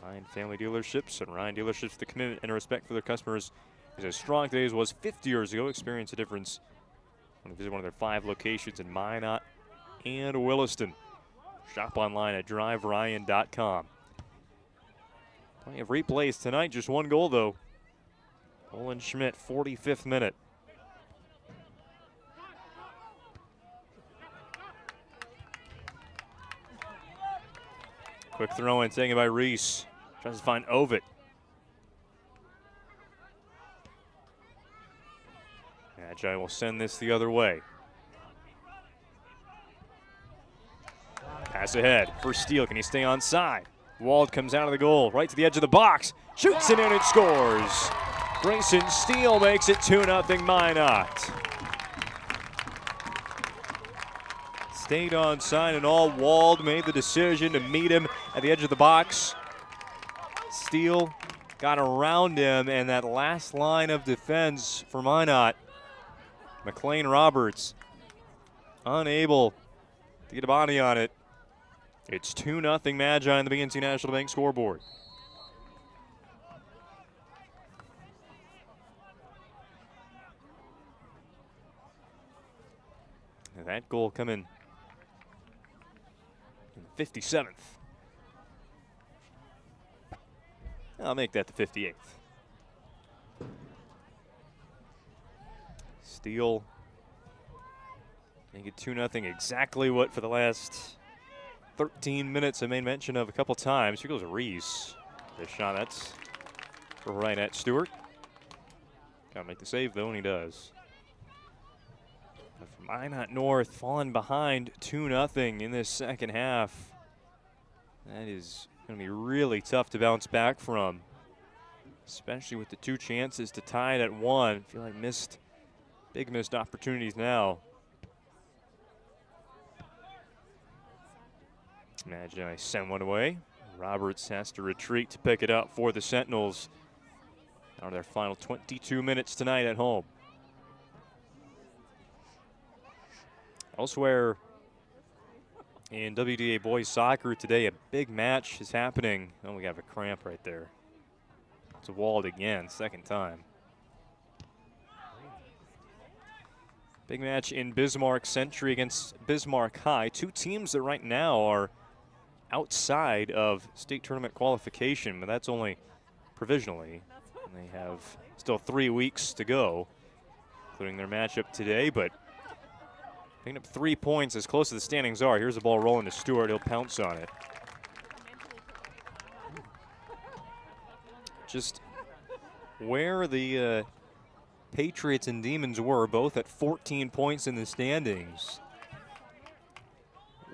Ryan Family Dealerships. And Ryan Dealerships, the commitment and respect for their customers is as strong today as was 50 years ago. Experience a difference when you visit one of their 5 locations in Minot and Williston. Shop online at driveryan.com. Plenty of replays tonight, just one goal though. Olin Schmidt, 45th minute. Quick throw in, taken by Reese. Tries to find Ovitt. Magi will send this the other way. Pass ahead for Steele. Can he stay on side? Wald comes out of the goal, right to the edge of the box. Shoots it in and scores. Grayson Steele makes it 2-0 Minot. Stayed on side and all. Wald made the decision to meet him at the edge of the box. Steele got around him, and that last line of defense for Minot, McLean Roberts, unable to get a body on it. It's 2-0 Magi on the BNC National Bank scoreboard. And that goal coming in the 57th. I'll make that the 58th. Steele make it 2-0, exactly what for the last 13 minutes I made mention of a couple times. Here goes Reese. This shot, that's right at Stewart. Gotta make the save though, and he does. But for Minot North, falling behind 2-0 in this second half. That is going to be really tough to bounce back from, especially with the 2 chances to tie it at 1. I feel like big missed opportunities now. Magi send one away. Roberts has to retreat to pick it up for the Sentinels. Now their final 22 minutes tonight at home. Elsewhere in WDA boys soccer today, a big match is happening. Oh, we have a cramp right there. It's a Wald again, second time. Big match in Bismarck Century against Bismarck High. 2 teams that right now are outside of state tournament qualification, but that's only provisionally. And they have still 3 weeks to go, including their matchup today, but picking up 3 points as close as the standings are. Here's the ball rolling to Stewart. He'll pounce on it. Just where the Patriots and Demons were, both at 14 points in the standings.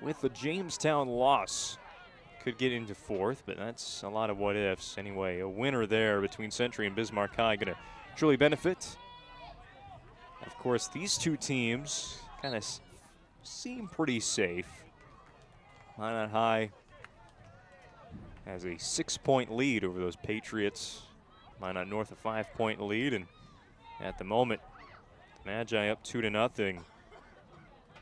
With the Jamestown loss, could get into 4th, but that's a lot of what ifs. Anyway, a winner there between Century and Bismarck High going to truly benefit. Of course, these 2 teams kind of seem pretty safe. Minot High has a 6-point lead over those Patriots Minot North a 5-point lead, and at the moment, Magi up 2-0.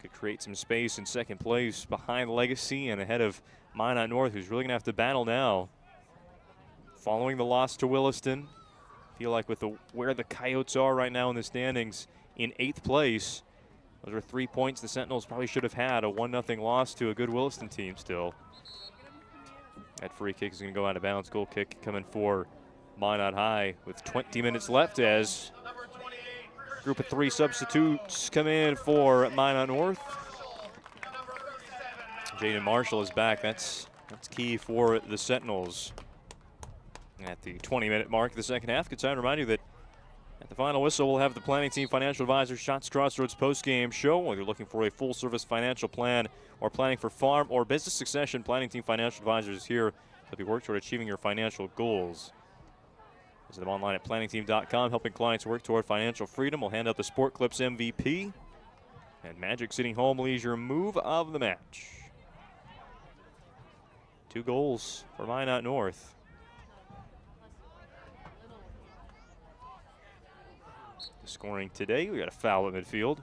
Could create some space in second place behind Legacy and ahead of Minot North, who's really going to have to battle now. Following the loss to Williston, feel like with where the Coyotes are right now in the standings, in 8th place, those are 3 points the Sentinels probably should have had. A 1-0 loss to a good Williston team still. That free kick is going to go out of bounds. Goal kick coming for Minot High with 20 minutes left as group of 3 substitutes come in for Minot North. Jaden Marshall is back. That's key for the Sentinels. At the 20-minute mark of the second half, good time to remind you that at the final whistle, we'll have the Planning Team Financial Advisors Shots Crossroads post-game show. Whether you're looking for a full-service financial plan or planning for farm or business succession, Planning Team Financial Advisors is here to help you work toward achieving your financial goals. Visit them online at planningteam.com, helping clients work toward financial freedom. We'll hand out the Sport Clips MVP and Magic City Home Leisure Move of the Match. 2 goals for Minot North. Scoring today, we got a foul at midfield.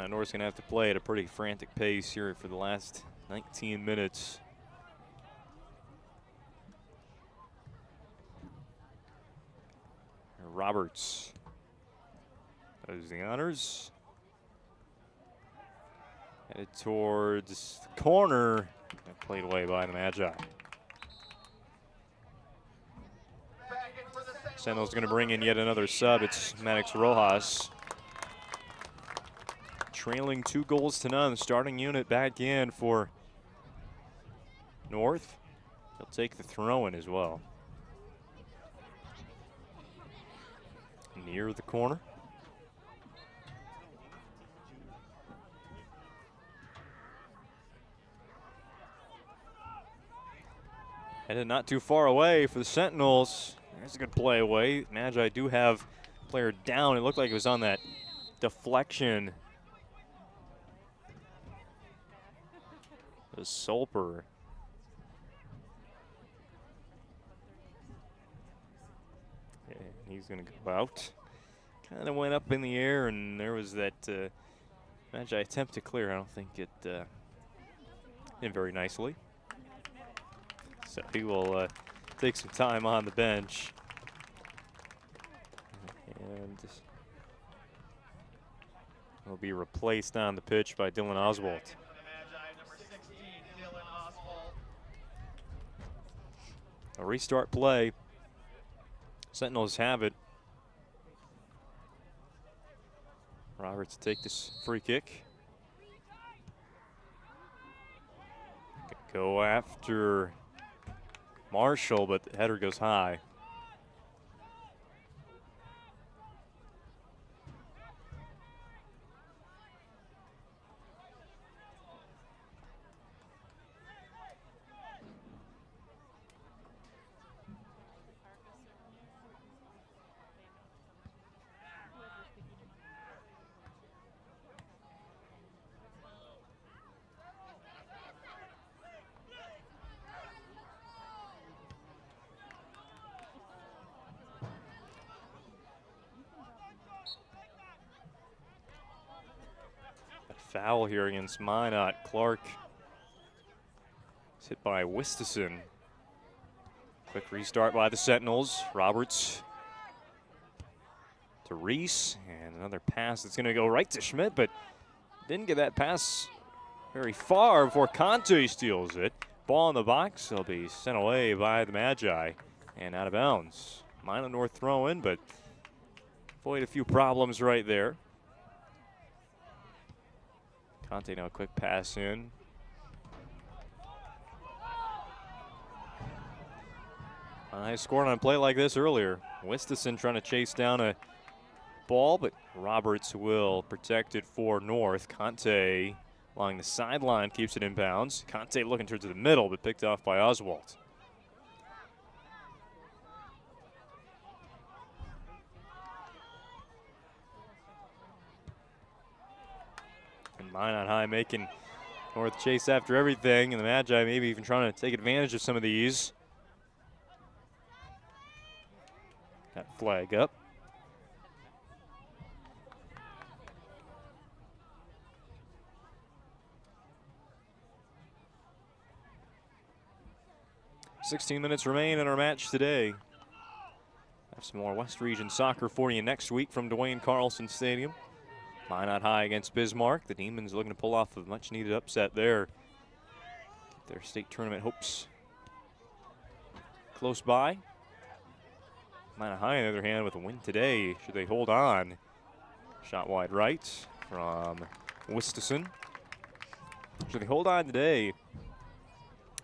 North's going to have to play at a pretty frantic pace here for the last 19 minutes. Roberts does the honors. Headed towards the corner. Played away by the Magi. Sentinel's going to bring in yet another sub. It's Maddox Rojas. Trailing 2-0. Starting unit back in for North. He'll take the throw-in as well. Near the corner. Headed not too far away for the Sentinels. There's a good play away. Magi do have player down. It looked like it was on that deflection. The Solper. And he's going to go out. Kind of went up in the air, and there was that Magi attempt to clear. I don't think it did very nicely. So he will take some time on the bench. And will be replaced on the pitch by Dylan Oswald. A restart play. Sentinels have it. Roberts take this free kick. Go after Marshall, but the header goes high. Foul here against Minot. Clark is hit by Wistison. Quick restart by the Sentinels. Roberts to Reese, and another pass that's going to go right to Schmidt, but didn't get that pass very far before Conte steals it. Ball in the box. It'll be sent away by the Magi and out of bounds. Minot North throw in, but avoid a few problems right there. Conte now a quick pass in. I scored on a play like this earlier. Wistison trying to chase down a ball, but Roberts will protect it for North. Conte along the sideline keeps it in bounds. Conte looking towards the middle, but picked off by Oswald. And Minot High making North chase after everything, and the Magi maybe even trying to take advantage of some of these. That flag up. "16 minutes remain in our match today. Have some more West Region soccer for you next week from Dwayne Carlson Stadium. Minot High against Bismarck. The Demons looking to pull off a much-needed upset there. Their state tournament hopes close by. Minot High, on the other hand, with a win today, should they hold on? Shot wide right from Wistison. Should they hold on today,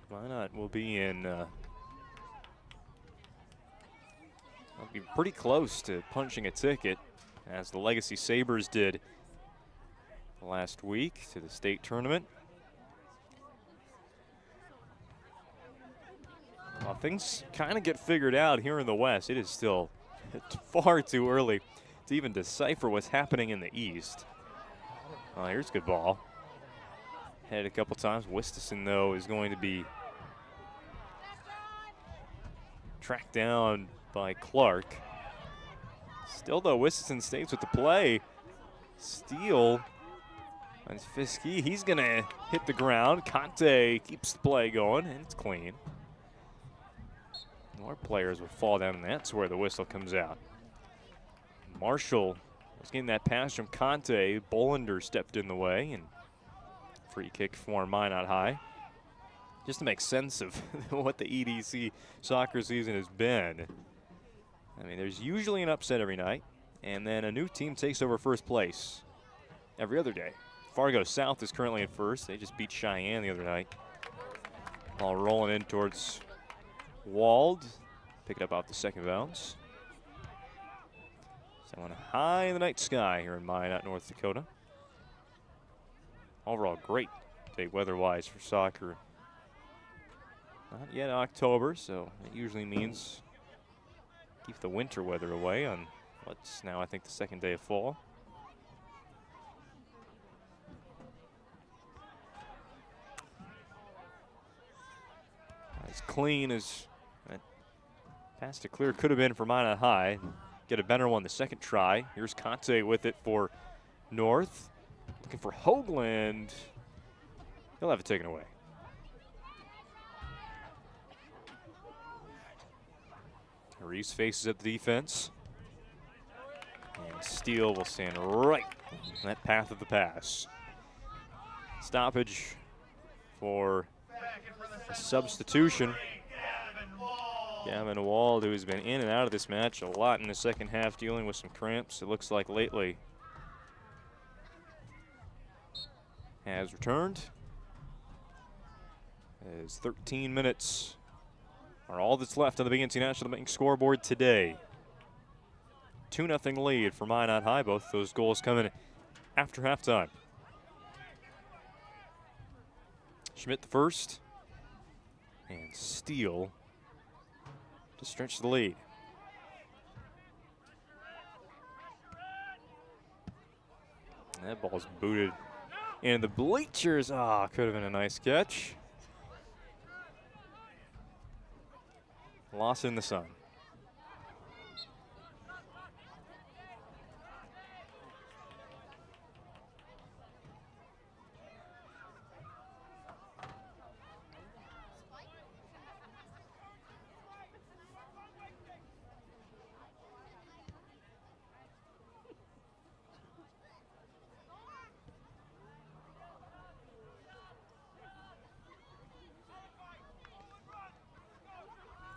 Minot will be in, will be pretty close to punching a ticket, as the Legacy Sabres did last week to the state tournament. While things kind of get figured out here in the West, it is still far too early to even decipher what's happening in the East. Oh, here's a good ball. Headed a couple times. Wistison, though, is going to be tracked down by Clark. Still, though, Wistison stays with the play. Steal. And Fiske, he's going to hit the ground. Conte keeps the play going, and it's clean. More players would fall down, and that's where the whistle comes out. Marshall was getting that pass from Conte. Bolander stepped in the way, and free kick for Minot High. Just to make sense of what the EDC soccer season has been. I mean, there's usually an upset every night, and then a new team takes over first place every other day. Fargo South is currently in first. They just beat Cheyenne the other night. Ball rolling in towards Wald. Pick it up off the second bounce. Someone high in the night sky here in Minot, North Dakota. Overall, great day weather-wise for soccer. Not yet October, so it usually means keep the winter weather away on what's now, I think, the second day of fall. As clean as that pass to clear could have been for Minot High. Get a better one the second try. Here's Conte with it for North. Looking for Hoagland. He'll have it taken away. Reese faces at the defense. And Steele will stand right in that path of the pass. Stoppage for a substitution. Gavin Wald, who has been in and out of this match a lot in the second half, dealing with some cramps, it looks like lately, has returned. As 13 minutes are all that's left on the BNC National Bank scoreboard today. 2-0 lead for Minot High. Both those goals coming after halftime. Schmidt the first, and Steele to stretch the lead. That ball's booted in the bleachers. Ah, could have been a nice catch. Lost in the sun.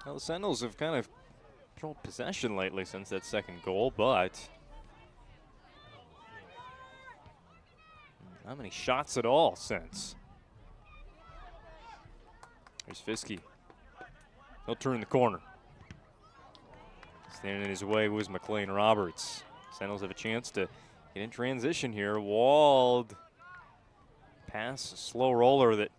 Well, the Sentinels have kind of controlled possession lately since that second goal, but not many shots at all since. There's Fiske. He'll turn the corner. Standing in his way was McLean Roberts. Sentinels have a chance to get in transition here. Wald pass, a slow roller that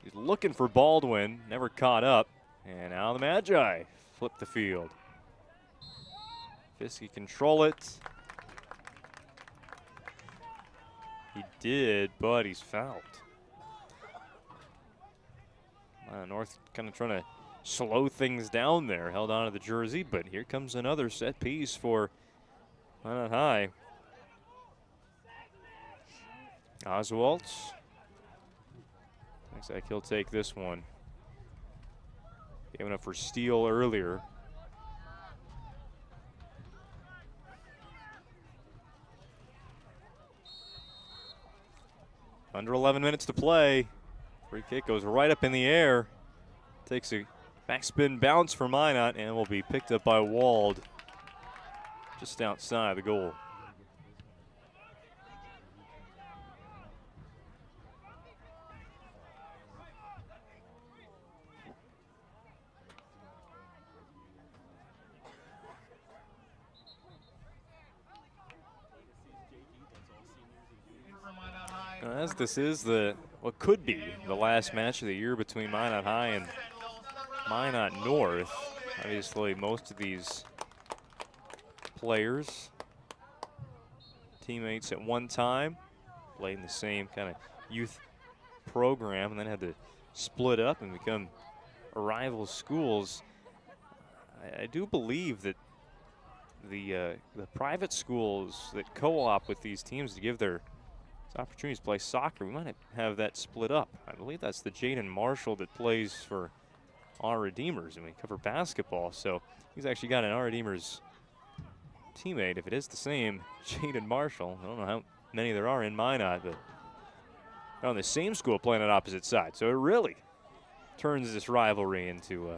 he's looking for Baldwin, never caught up. And now the Magi flip the field. Fiske control it. He did, but he's fouled. North kind of trying to slow things down there, held on to the jersey, but here comes another set piece for Minot High. Oswalt. Looks like he'll take this one. Gave it up for steal earlier. Under 11 minutes to play. Free kick goes right up in the air. Takes a backspin bounce for Minot and will be picked up by Wald just outside the goal. As this is what could be the last match of the year between Minot High and Minot North. Obviously, most of these players, teammates at one time, played in the same kind of youth program and then had to split up and become rival schools. I do believe that the private schools that co-op with these teams to give their opportunities to play soccer, we might have that split up. I believe that's the Jaden Marshall that plays for our Redeemers, and we cover basketball, so he's actually got an our Redeemers teammate. If it is the same Jaden Marshall, I don't know how many there are in Minot, but they're on the same school playing on opposite sides, so it really turns this rivalry into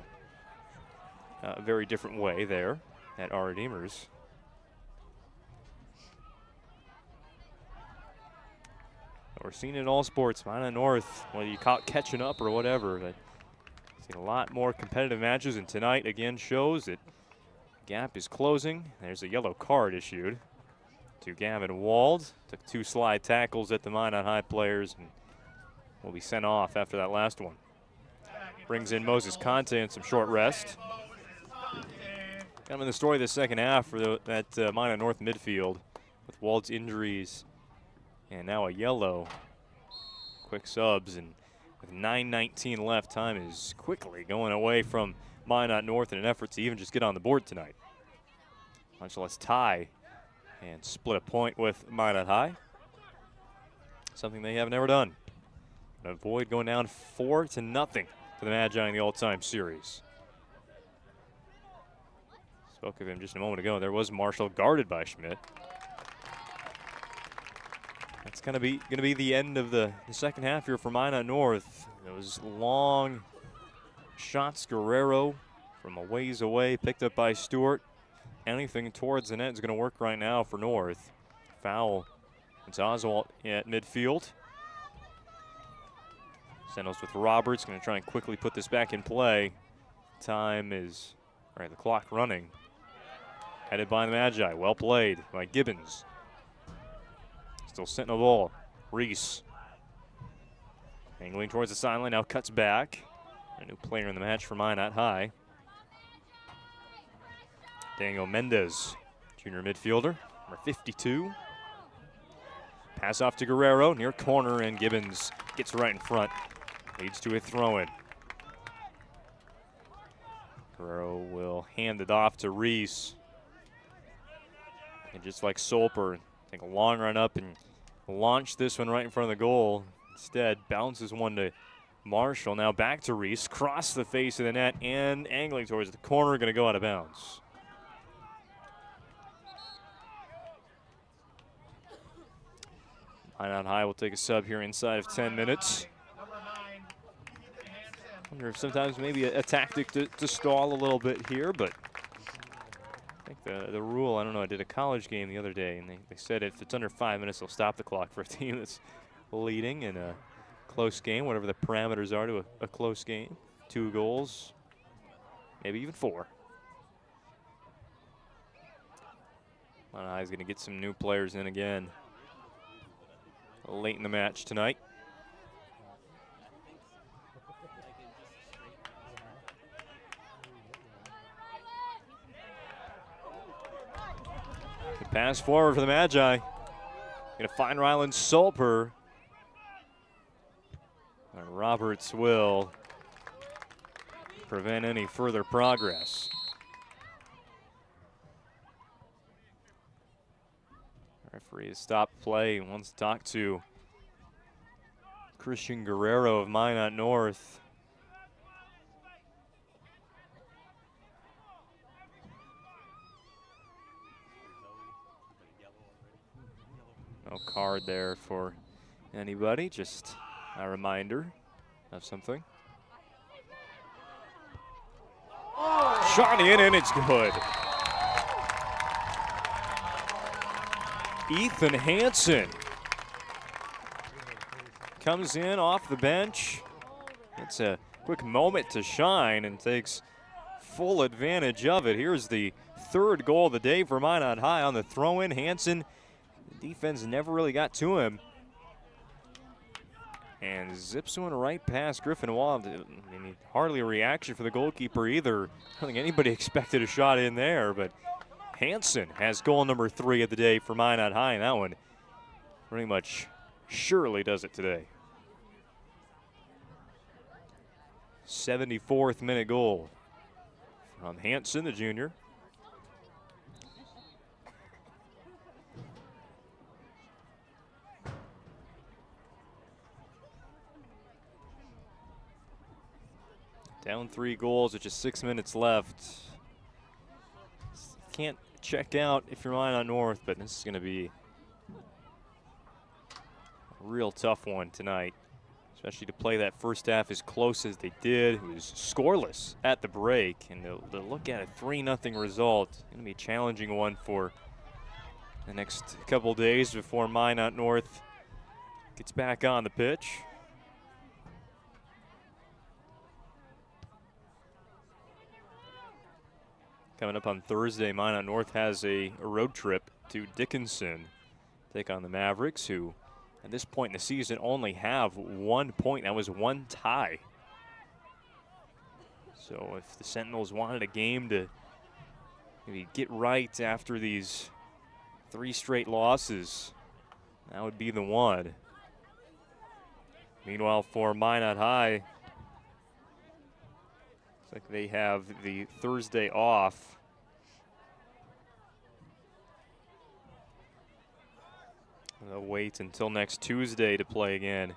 a very different way there at our Redeemers. We're seeing it in all sports. Minot North, whether you call it catching up or whatever, but seen a lot more competitive matches, and tonight again shows that gap is closing. There's a yellow card issued to Gavin Wald. Took 2 slide tackles at the Minot High players and will be sent off after that last one. Brings in Moses Conte and some short rest. Coming the story of the second half for that Minot North midfield with Wald's injuries. And now a yellow. Quick subs, and with 9:19 left, time is quickly going away from Minot North in an effort to even just get on the board tonight. Much less tie and split a point with Minot High. Something they have never done. Avoid going down 4-0 to the Magi in the all-time series. Spoke of him just a moment ago. There was Marshall guarded by Schmidt. That's going to be the end of the second half here for Minot North. Those long shots, Guerrero from a ways away, picked up by Stewart. Anything towards the net is going to work right now for North. Foul. It's Oswalt at midfield. Settles with Roberts, going to try and quickly put this back in play. Time is, the clock running. Headed by the Magi, well played by Gibbons. Still sitting the ball. Reese. Angling towards the sideline, now cuts back. A new player in the match for Minot High. Daniel Mendez, junior midfielder, number 52. Pass off to Guerrero, near corner, and Gibbons gets right in front. Leads to a throw-in. Guerrero will hand it off to Reese. And just like Solper, take a long run up and launch this one right in front of the goal. Instead, bounces one to Marshall. Now back to Reese, cross the face of the net and angling towards the corner, going to go out of bounds. Minot High will take a sub here inside of 10 minutes. I wonder if sometimes maybe a tactic to stall a little bit here, but I think the rule, I don't know, I did a college game the other day, and they said if it's under 5 minutes, they'll stop the clock for a team that's leading in a close game, whatever the parameters are to a close game. 2 goals, maybe even 4. Minot High is going to get some new players in again late in the match tonight. Good pass forward for the Magi. Going to find Ryland Solper. And Roberts will prevent any further progress. Referee has stopped play and wants to talk to Christian Guerrero of Minot North. No card there for anybody, just a reminder of something. Shot in and it's good. Ethan Hansen comes in off the bench. It's a quick moment to shine and takes full advantage of it. Here's the third goal of the day for Minot High on the throw-in. Hansen, the defense never really got to him. And zips one right past Griffin Wall. I mean, hardly a reaction for the goalkeeper either. I don't think anybody expected a shot in there, but Hansen has goal number 3 of the day for Minot High, and that one pretty much surely does it today. 74th minute goal from Hansen, the junior. Down 3 goals with just 6 minutes left. Can't check out if you're Minot North, but this is going to be a real tough one tonight, especially to play that first half as close as they did. It was scoreless at the break, and to look at a 3-0 result, it's going to be a challenging one for the next couple days before Minot North gets back on the pitch. Coming up on Thursday, Minot North has a road trip to Dickinson, take on the Mavericks, who at this point in the season only have 1 point. That was 1 tie. So if the Sentinels wanted a game to maybe get right after these 3 straight losses, that would be the one. Meanwhile, for Minot High, looks like they have the Thursday off. They'll wait until next Tuesday to play again.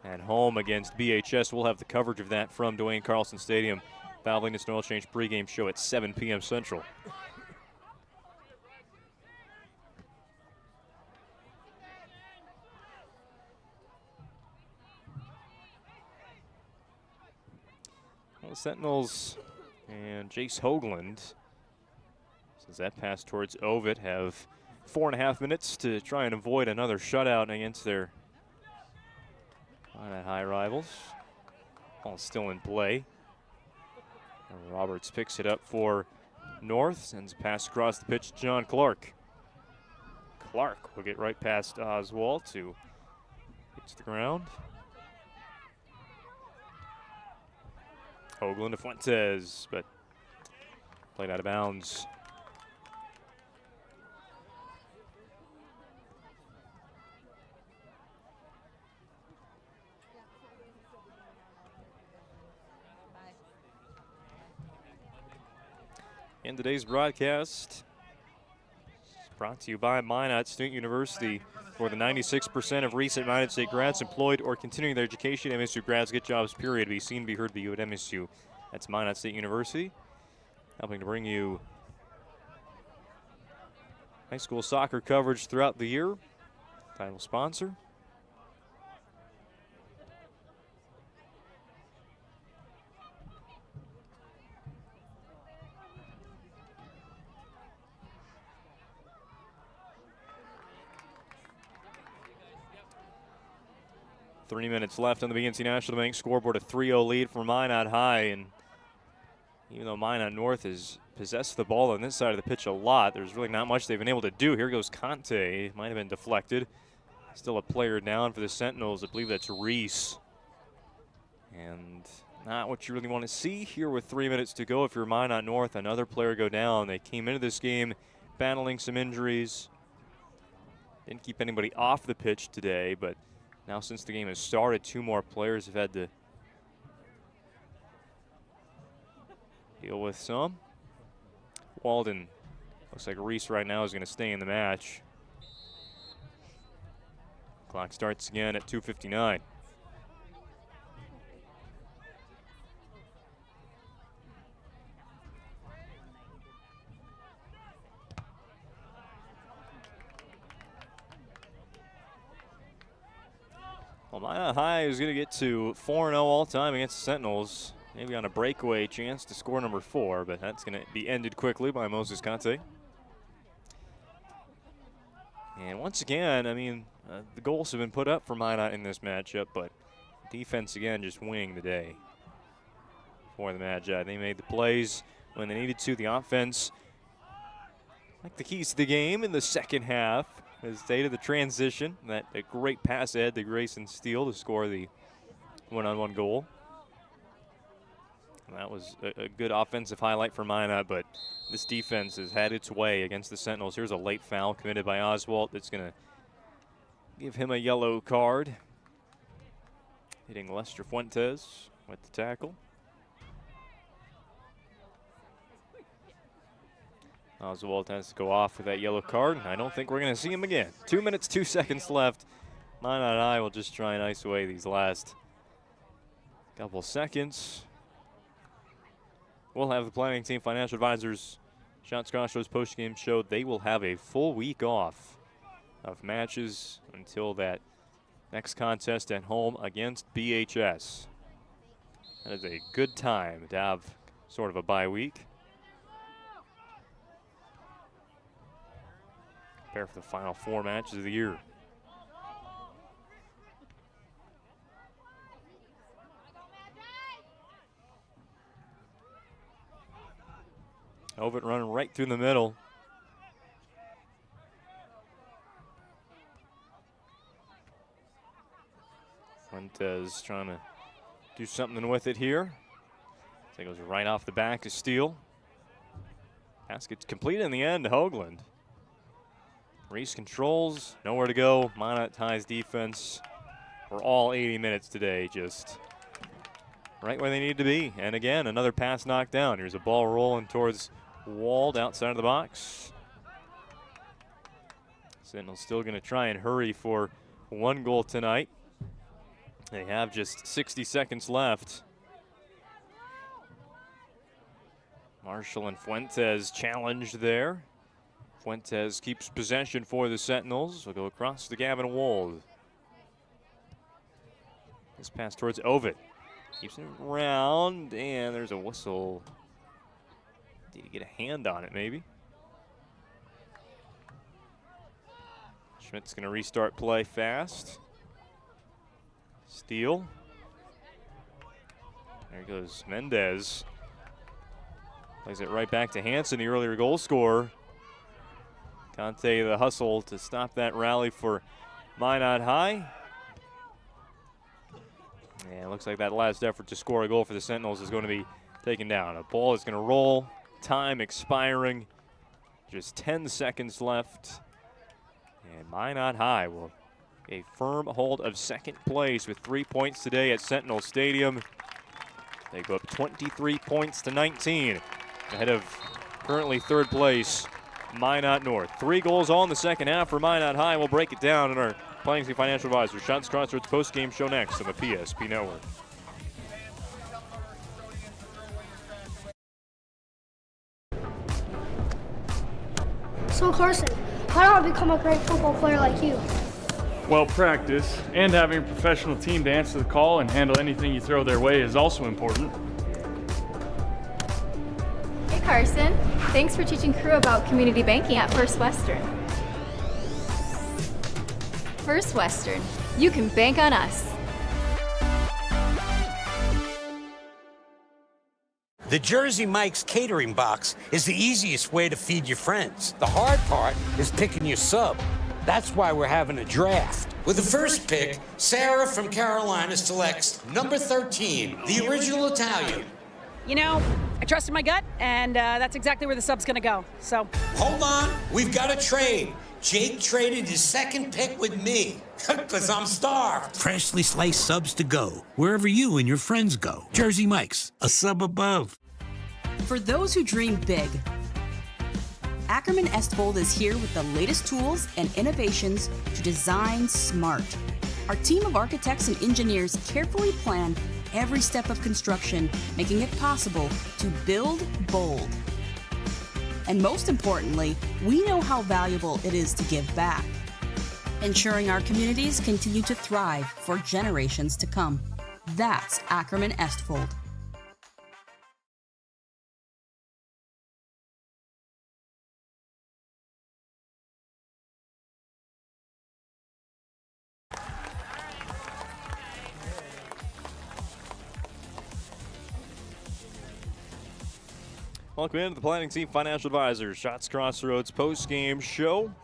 At home against BHS, we'll have the coverage of that from Dwayne Carlson Stadium. Valvoline Oil Change pregame show at 7 p.m. Central. Well, the Sentinels and Jace Hoagland, since that pass towards Ovitt, have 4.5 minutes to try and avoid another shutout against their Minot High rivals. Ball still in play. And Roberts picks it up for North, sends a pass across the pitch to John Clark. Clark will get right past Oswald to hits the ground. Hoagland to Fuentes, but played out of bounds. In today's broadcast, is brought to you by Minot State University. For the 96% of recent Minot State grads employed or continuing their education, MSU grads get jobs, period. Be seen, be heard, be you at MSU. That's Minot State University, helping to bring you high school soccer coverage throughout the year. Title sponsor. Three minutes left on the BNC National Bank scoreboard, a 3-0 lead for Minot High. And even though Minot North has possessed the ball on this side of the pitch a lot, there's really not much they've been able to do. Here goes Conte. Might have been deflected. Still a player down for the Sentinels. I believe that's Reese. And not what you really want to see here with 3 minutes to go. If you're Minot North, another player go down. They came into this game battling some injuries. Didn't keep anybody off the pitch today, but now since the game has started, 2 more players have had to deal with some. Walden, looks like Reese right now is going to stay in the match. Clock starts again at 2:59. Well, Minot High is going to get to 4-0 all time against the Sentinels. Maybe on a breakaway chance to score number 4, but that's going to be ended quickly by Moses Conte. And once again, I mean, the goals have been put up for Minot in this matchup, but defense again just winning the day for the Magi. They made the plays when they needed to. The offense, like the keys to the game in the second half, has stayed at the transition. That a great pass ahead to Grayson Steele to score the one-on-one goal. And that was a good offensive highlight for Minot, but this defense has had its way against the Sentinels. Here's a late foul committed by Oswalt that's going to give him a yellow card. Hitting Lester Fuentes with the tackle. Oswald has to go off with that yellow card. I don't think we're going to see him again. 2 minutes, 2 seconds left. Minot High will just try and ice away these last couple seconds. We'll have the planning team, financial advisors, Shots Crossroads postgame show. They will have a full week off of matches until that next contest at home against BHS. That is a good time to have sort of a bye week. Prepare for the final 4 matches of the year. Ovitt running right through the middle. Fuentes trying to do something with it here. It goes right off the back to Steele. Pass gets completed in the end to Hoagland. Reese controls, nowhere to go. Minot High's defense for all 80 minutes today, just right where they need to be. And again, another pass knocked down. Here's a ball rolling towards Wald outside of the box. Sentinel's still going to try and hurry for 1 goal tonight. They have just 60 seconds left. Marshall and Fuentes challenged there. Fuentes keeps possession for the Sentinels. Will go across to Gavin Wold. This pass towards Ovitt. Keeps it around, and there's a whistle. Did he get a hand on it, maybe? Schmidt's going to restart play fast. Steele. There goes Mendez. Plays it right back to Hansen, the earlier goal scorer. Conte the hustle to stop that rally for Minot High. And it looks like that last effort to score a goal for the Sentinels is going to be taken down. A ball is going to roll. Time expiring. Just 10 seconds left. And Minot High will a firm hold of second place with 3 points today at Sentinel Stadium. They go up 23 points to 19 ahead of currently 3rd place Minot North. 3 goals all in the second half for Minot High. We'll break it down in our Playing Field Financial Advisor Shots Crossroads post-game show next on the PSP Network. So Carson, how do I become a great football player like you? Well, practice and having a professional team to answer the call and handle anything you throw their way is also important. Hey Carson, thanks for teaching crew about community banking at First Western. First Western, you can bank on us. The Jersey Mike's catering box is the easiest way to feed your friends. The hard part is picking your sub. That's why we're having a draft. With the first pick, Sarah from Carolina selects number 13, the original Italian. You know, I trusted my gut, and that's exactly where the sub's going to go. So Hold on, we've got a trade. Jake traded his second pick with me, because I'm starved. Freshly sliced subs to go, wherever you and your friends go. Jersey Mike's, a sub above. For those who dream big, Ackerman Estvold is here with the latest tools and innovations to design smart. Our team of architects and engineers carefully plan every step of construction, making it possible to build bold. And most importantly, we know how valuable it is to give back, ensuring our communities continue to thrive for generations to come. That's Ackerman Estvold. Welcome into the Planning Team Financial Advisors Shots Crossroads post-game show.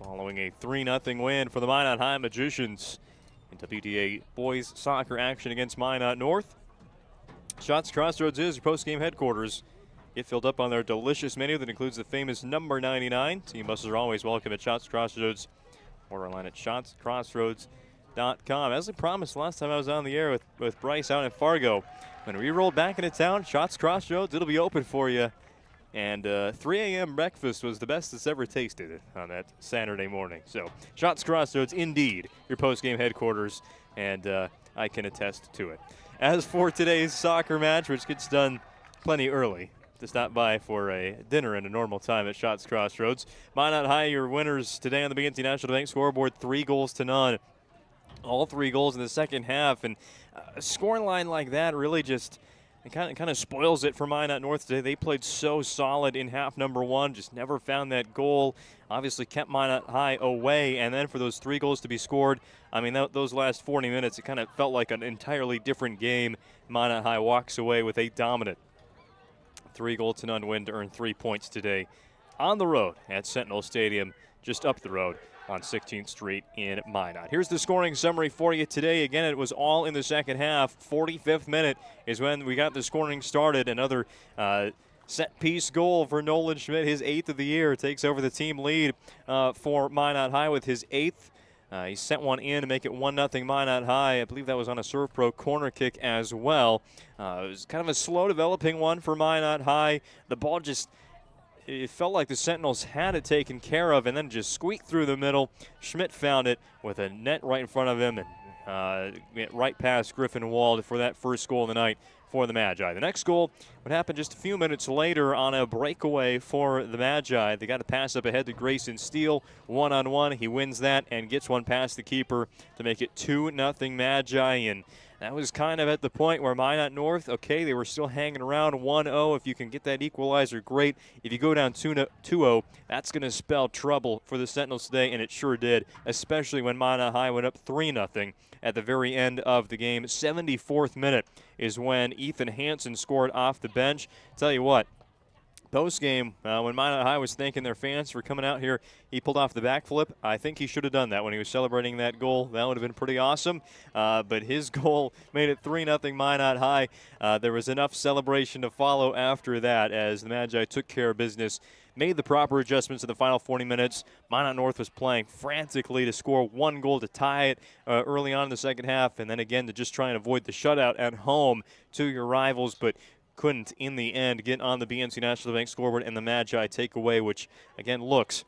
Following a 3-0 win for the Minot High Magicians in WDA boys soccer action against Minot North. Shots Crossroads is your post-game headquarters. Get filled up on their delicious menu that includes the famous number 99. Team buses are always welcome at Shots Crossroads. Order online at shotscrossroads.com. As I promised last time I was on the air with Bryce out in Fargo, when we rolled back into town, Shots Crossroads, it'll be open for you. And 3 a.m. breakfast was the best it's ever tasted on that Saturday morning. So Shots Crossroads, indeed, your post-game headquarters, and I can attest to it. As for today's soccer match, which gets done plenty early to stop by for a dinner in a normal time at Shots Crossroads, Minot High, your winners today on the BNC National Bank scoreboard, 3-0. All 3 goals in the second half, and a scoring line like that really just kind of spoils it for Minot North today. They played so solid in half number 1, just never found that goal. Obviously kept Minot High away, and then for those 3 goals to be scored, I mean, those last 40 minutes, it kind of felt like an entirely different game. Minot High walks away with a dominant 3-0 win to earn 3 points today on the road at Sentinel Stadium, just up the road on 16th Street in Minot. Here's the scoring summary for you today. Again, it was all in the second half. 45th minute is when we got the scoring started. Another set-piece goal for Nolan Schmidt, his 8th of the year. Takes over the team lead for Minot High with his 8th. He sent one in to make it 1-0 Minot High. I believe that was on a Serve Pro corner kick as well. It was kind of a slow developing one for Minot High. The ball just... It felt like the Sentinels had it taken care of and then just squeaked through the middle. Schmidt found it with a net right in front of him and went right past Griffin Wald for that first goal of the night for the Magi. The next goal would happen just a few minutes later on a breakaway for the Magi. They got a pass up ahead to Grayson Steele. 1-on-1. He wins that and gets one past the keeper to make it 2-0 Magi. And that was kind of at the point where Minot North, okay, they were still hanging around 1-0. If you can get that equalizer, great. If you go down 2-0, that's going to spell trouble for the Sentinels today, and it sure did, especially when Minot High went up 3-0 at the very end of the game. 74th minute is when Ethan Hansen scored off the bench. Tell you what, post-game, when Minot High was thanking their fans for coming out here, he pulled off the backflip. I think he should have done that when he was celebrating that goal. That would have been pretty awesome. But his goal made it 3-0 Minot High. There was enough celebration to follow after that as the Magi took care of business, made the proper adjustments in the final 40 minutes. Minot North was playing frantically to score 1 goal to tie it early on in the second half, and then again to just try and avoid the shutout at home to your rivals, but couldn't in the end get on the BNC National Bank scoreboard, and the Magi take away, which again looks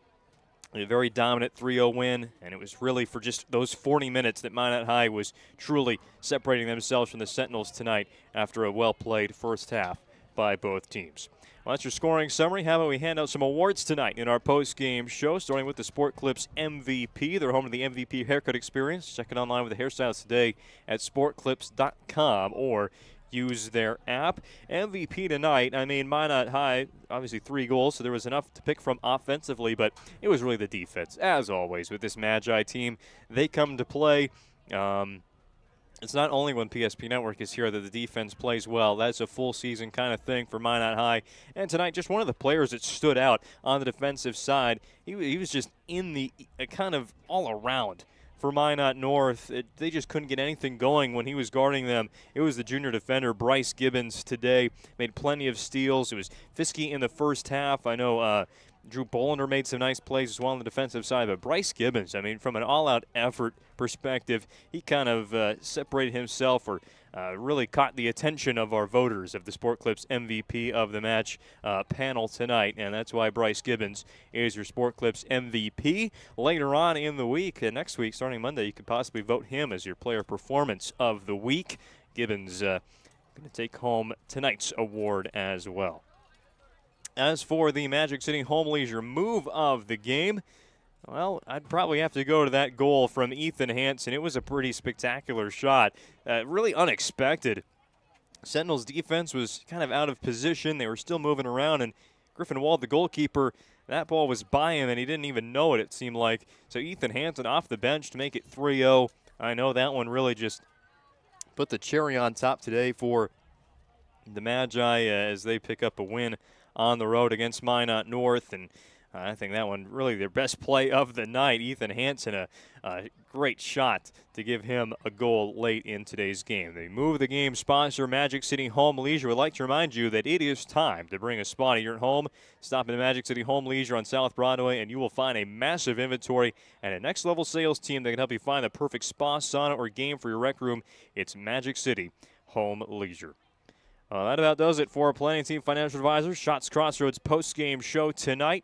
a very dominant 3-0 win, and it was really for just those 40 minutes that Minot High was truly separating themselves from the Sentinels tonight after a well-played first half by both teams. Well, that's your scoring summary. How about we hand out some awards tonight in our post-game show, starting with the Sport Clips MVP. They're home to the MVP haircut experience. Check it online with the hairstyles today at sportclips.com or use their app. MVP tonight, I mean, Minot High, obviously 3 goals, so there was enough to pick from offensively, but it was really the defense, as always, with this Magi team. They come to play. It's not only when PSP Network is here that the defense plays well. That's a full season kind of thing for Minot High. And tonight, just one of the players that stood out on the defensive side, he was just in the kind of all around for Minot North. They just couldn't get anything going when he was guarding them. It was the junior defender, Bryce Gibbons, today. Made plenty of steals. It was Fiske in the first half. I know Drew Bolander made some nice plays as well on the defensive side, but Bryce Gibbons, I mean, from an all-out effort perspective, he kind of separated himself or really caught the attention of our voters of the Sport Clips MVP of the match panel tonight, and that's why Bryce Gibbons is your Sport Clips MVP. Later on in the week, next week, starting Monday, you could possibly vote him as your player performance of the week. Gibbons going to take home tonight's award as well. As for the Magic City Home Leisure move of the game, well, I'd probably have to go to that goal from Ethan Hansen. It was a pretty spectacular shot, really unexpected. Sentinel's defense was kind of out of position. They were still moving around, and Griffin Wald, the goalkeeper, that ball was by him, and he didn't even know it seemed like. So Ethan Hansen off the bench to make it 3-0. I know that one really just put the cherry on top today for the Magi as they pick up a win on the road against Minot North, and I think that one really their best play of the night. Ethan Hansen, a great shot to give him a goal late in today's game. The Move of the Game sponsor, Magic City Home Leisure, would like to remind you that it is time to bring a spa to your home. Stop in Magic City Home Leisure on South Broadway, and you will find a massive inventory and a next-level sales team that can help you find the perfect spa, sauna, or game for your rec room. It's Magic City Home Leisure. That about does it for our Planning Team Financial Advisors. Shots Crossroads post-game show tonight.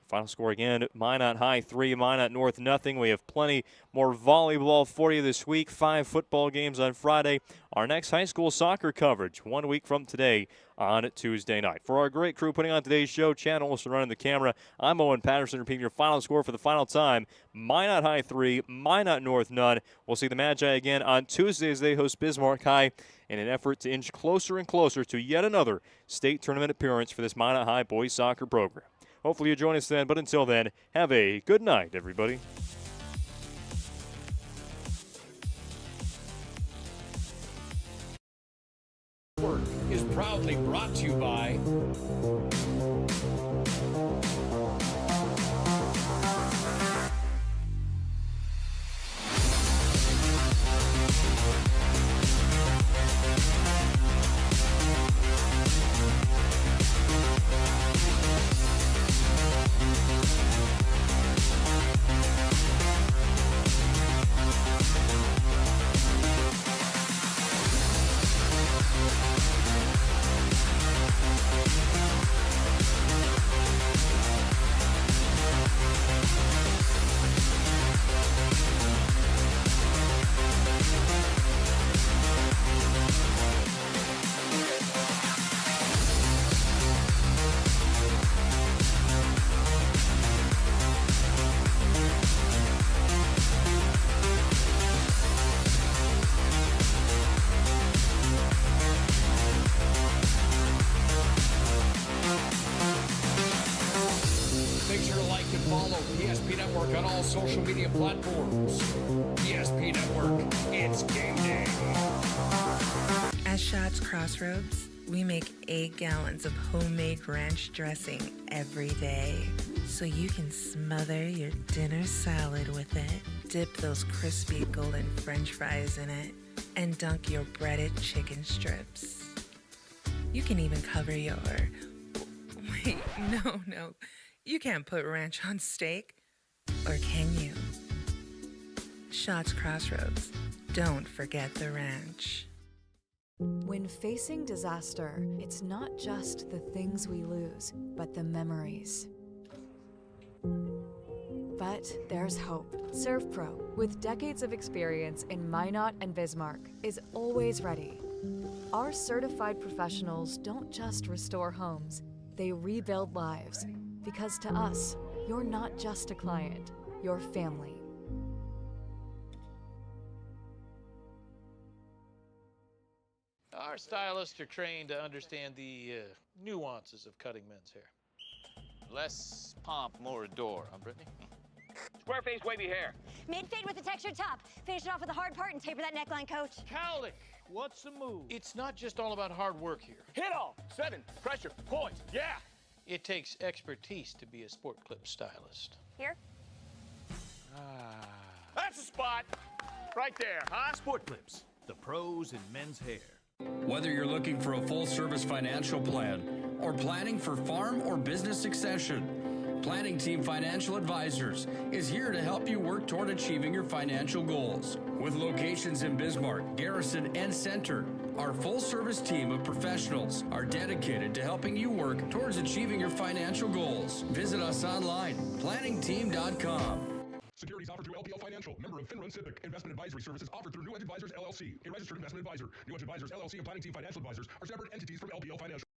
Final score again, Minot High 3, Minot North nothing. We have plenty more volleyball for you this week. 5 football games on Friday. Our next high school soccer coverage 1 week from today on Tuesday night. For our great crew putting on today's show, Chad Olson running the camera, I'm Owen Patterson repeating your final score for the final time. Minot High 3, Minot North none. We'll see the Magi again on Tuesday as they host Bismarck High in an effort to inch closer and closer to yet another state tournament appearance for this Minot High boys soccer program. Hopefully you join us then, but until then, have a good night, everybody. Is proudly brought to you by social media platforms. PSP Network, it's game day. At Shots Crossroads, we make 8 gallons of homemade ranch dressing every day, so you can smother your dinner salad with it, dip those crispy golden french fries in it, and dunk your breaded chicken strips. You can even cover your... Wait, no. You can't put ranch on steak. Or can you? Shots Crossroads. Don't forget the ranch. When facing disaster, it's not just the things we lose, but the memories. But there's hope. ServPro, with decades of experience in Minot and Bismarck, is always ready. Our certified professionals don't just restore homes, they rebuild lives. Because to us, you're not just a client, you're family. Our stylists are trained to understand the nuances of cutting men's hair. Less pomp, more adore, huh, Brittany? Square face, wavy hair. Mid-fade with a textured top. Finish it off with the hard part and taper that neckline, coach. Cowlick, what's the move? It's not just all about hard work here. Hit all. 7. Pressure. Points. Yeah. It takes expertise to be a Sport Clip stylist. Here? That's the spot. Right there, huh? Sport Clips, the pros in men's hair. Whether you're looking for a full-service financial plan or planning for farm or business succession, Planning Team Financial Advisors is here to help you work toward achieving your financial goals. With locations in Bismarck, Garrison, and Center, our full-service team of professionals are dedicated to helping you work towards achieving your financial goals. Visit us online, planningteam.com. Securities offered through LPL Financial, member of FinRun Civic. Investment advisory services offered through New Edge Advisors LLC, a registered investment advisor. New Edge Advisors LLC and Planning Team Financial Advisors are separate entities from LPL Financial.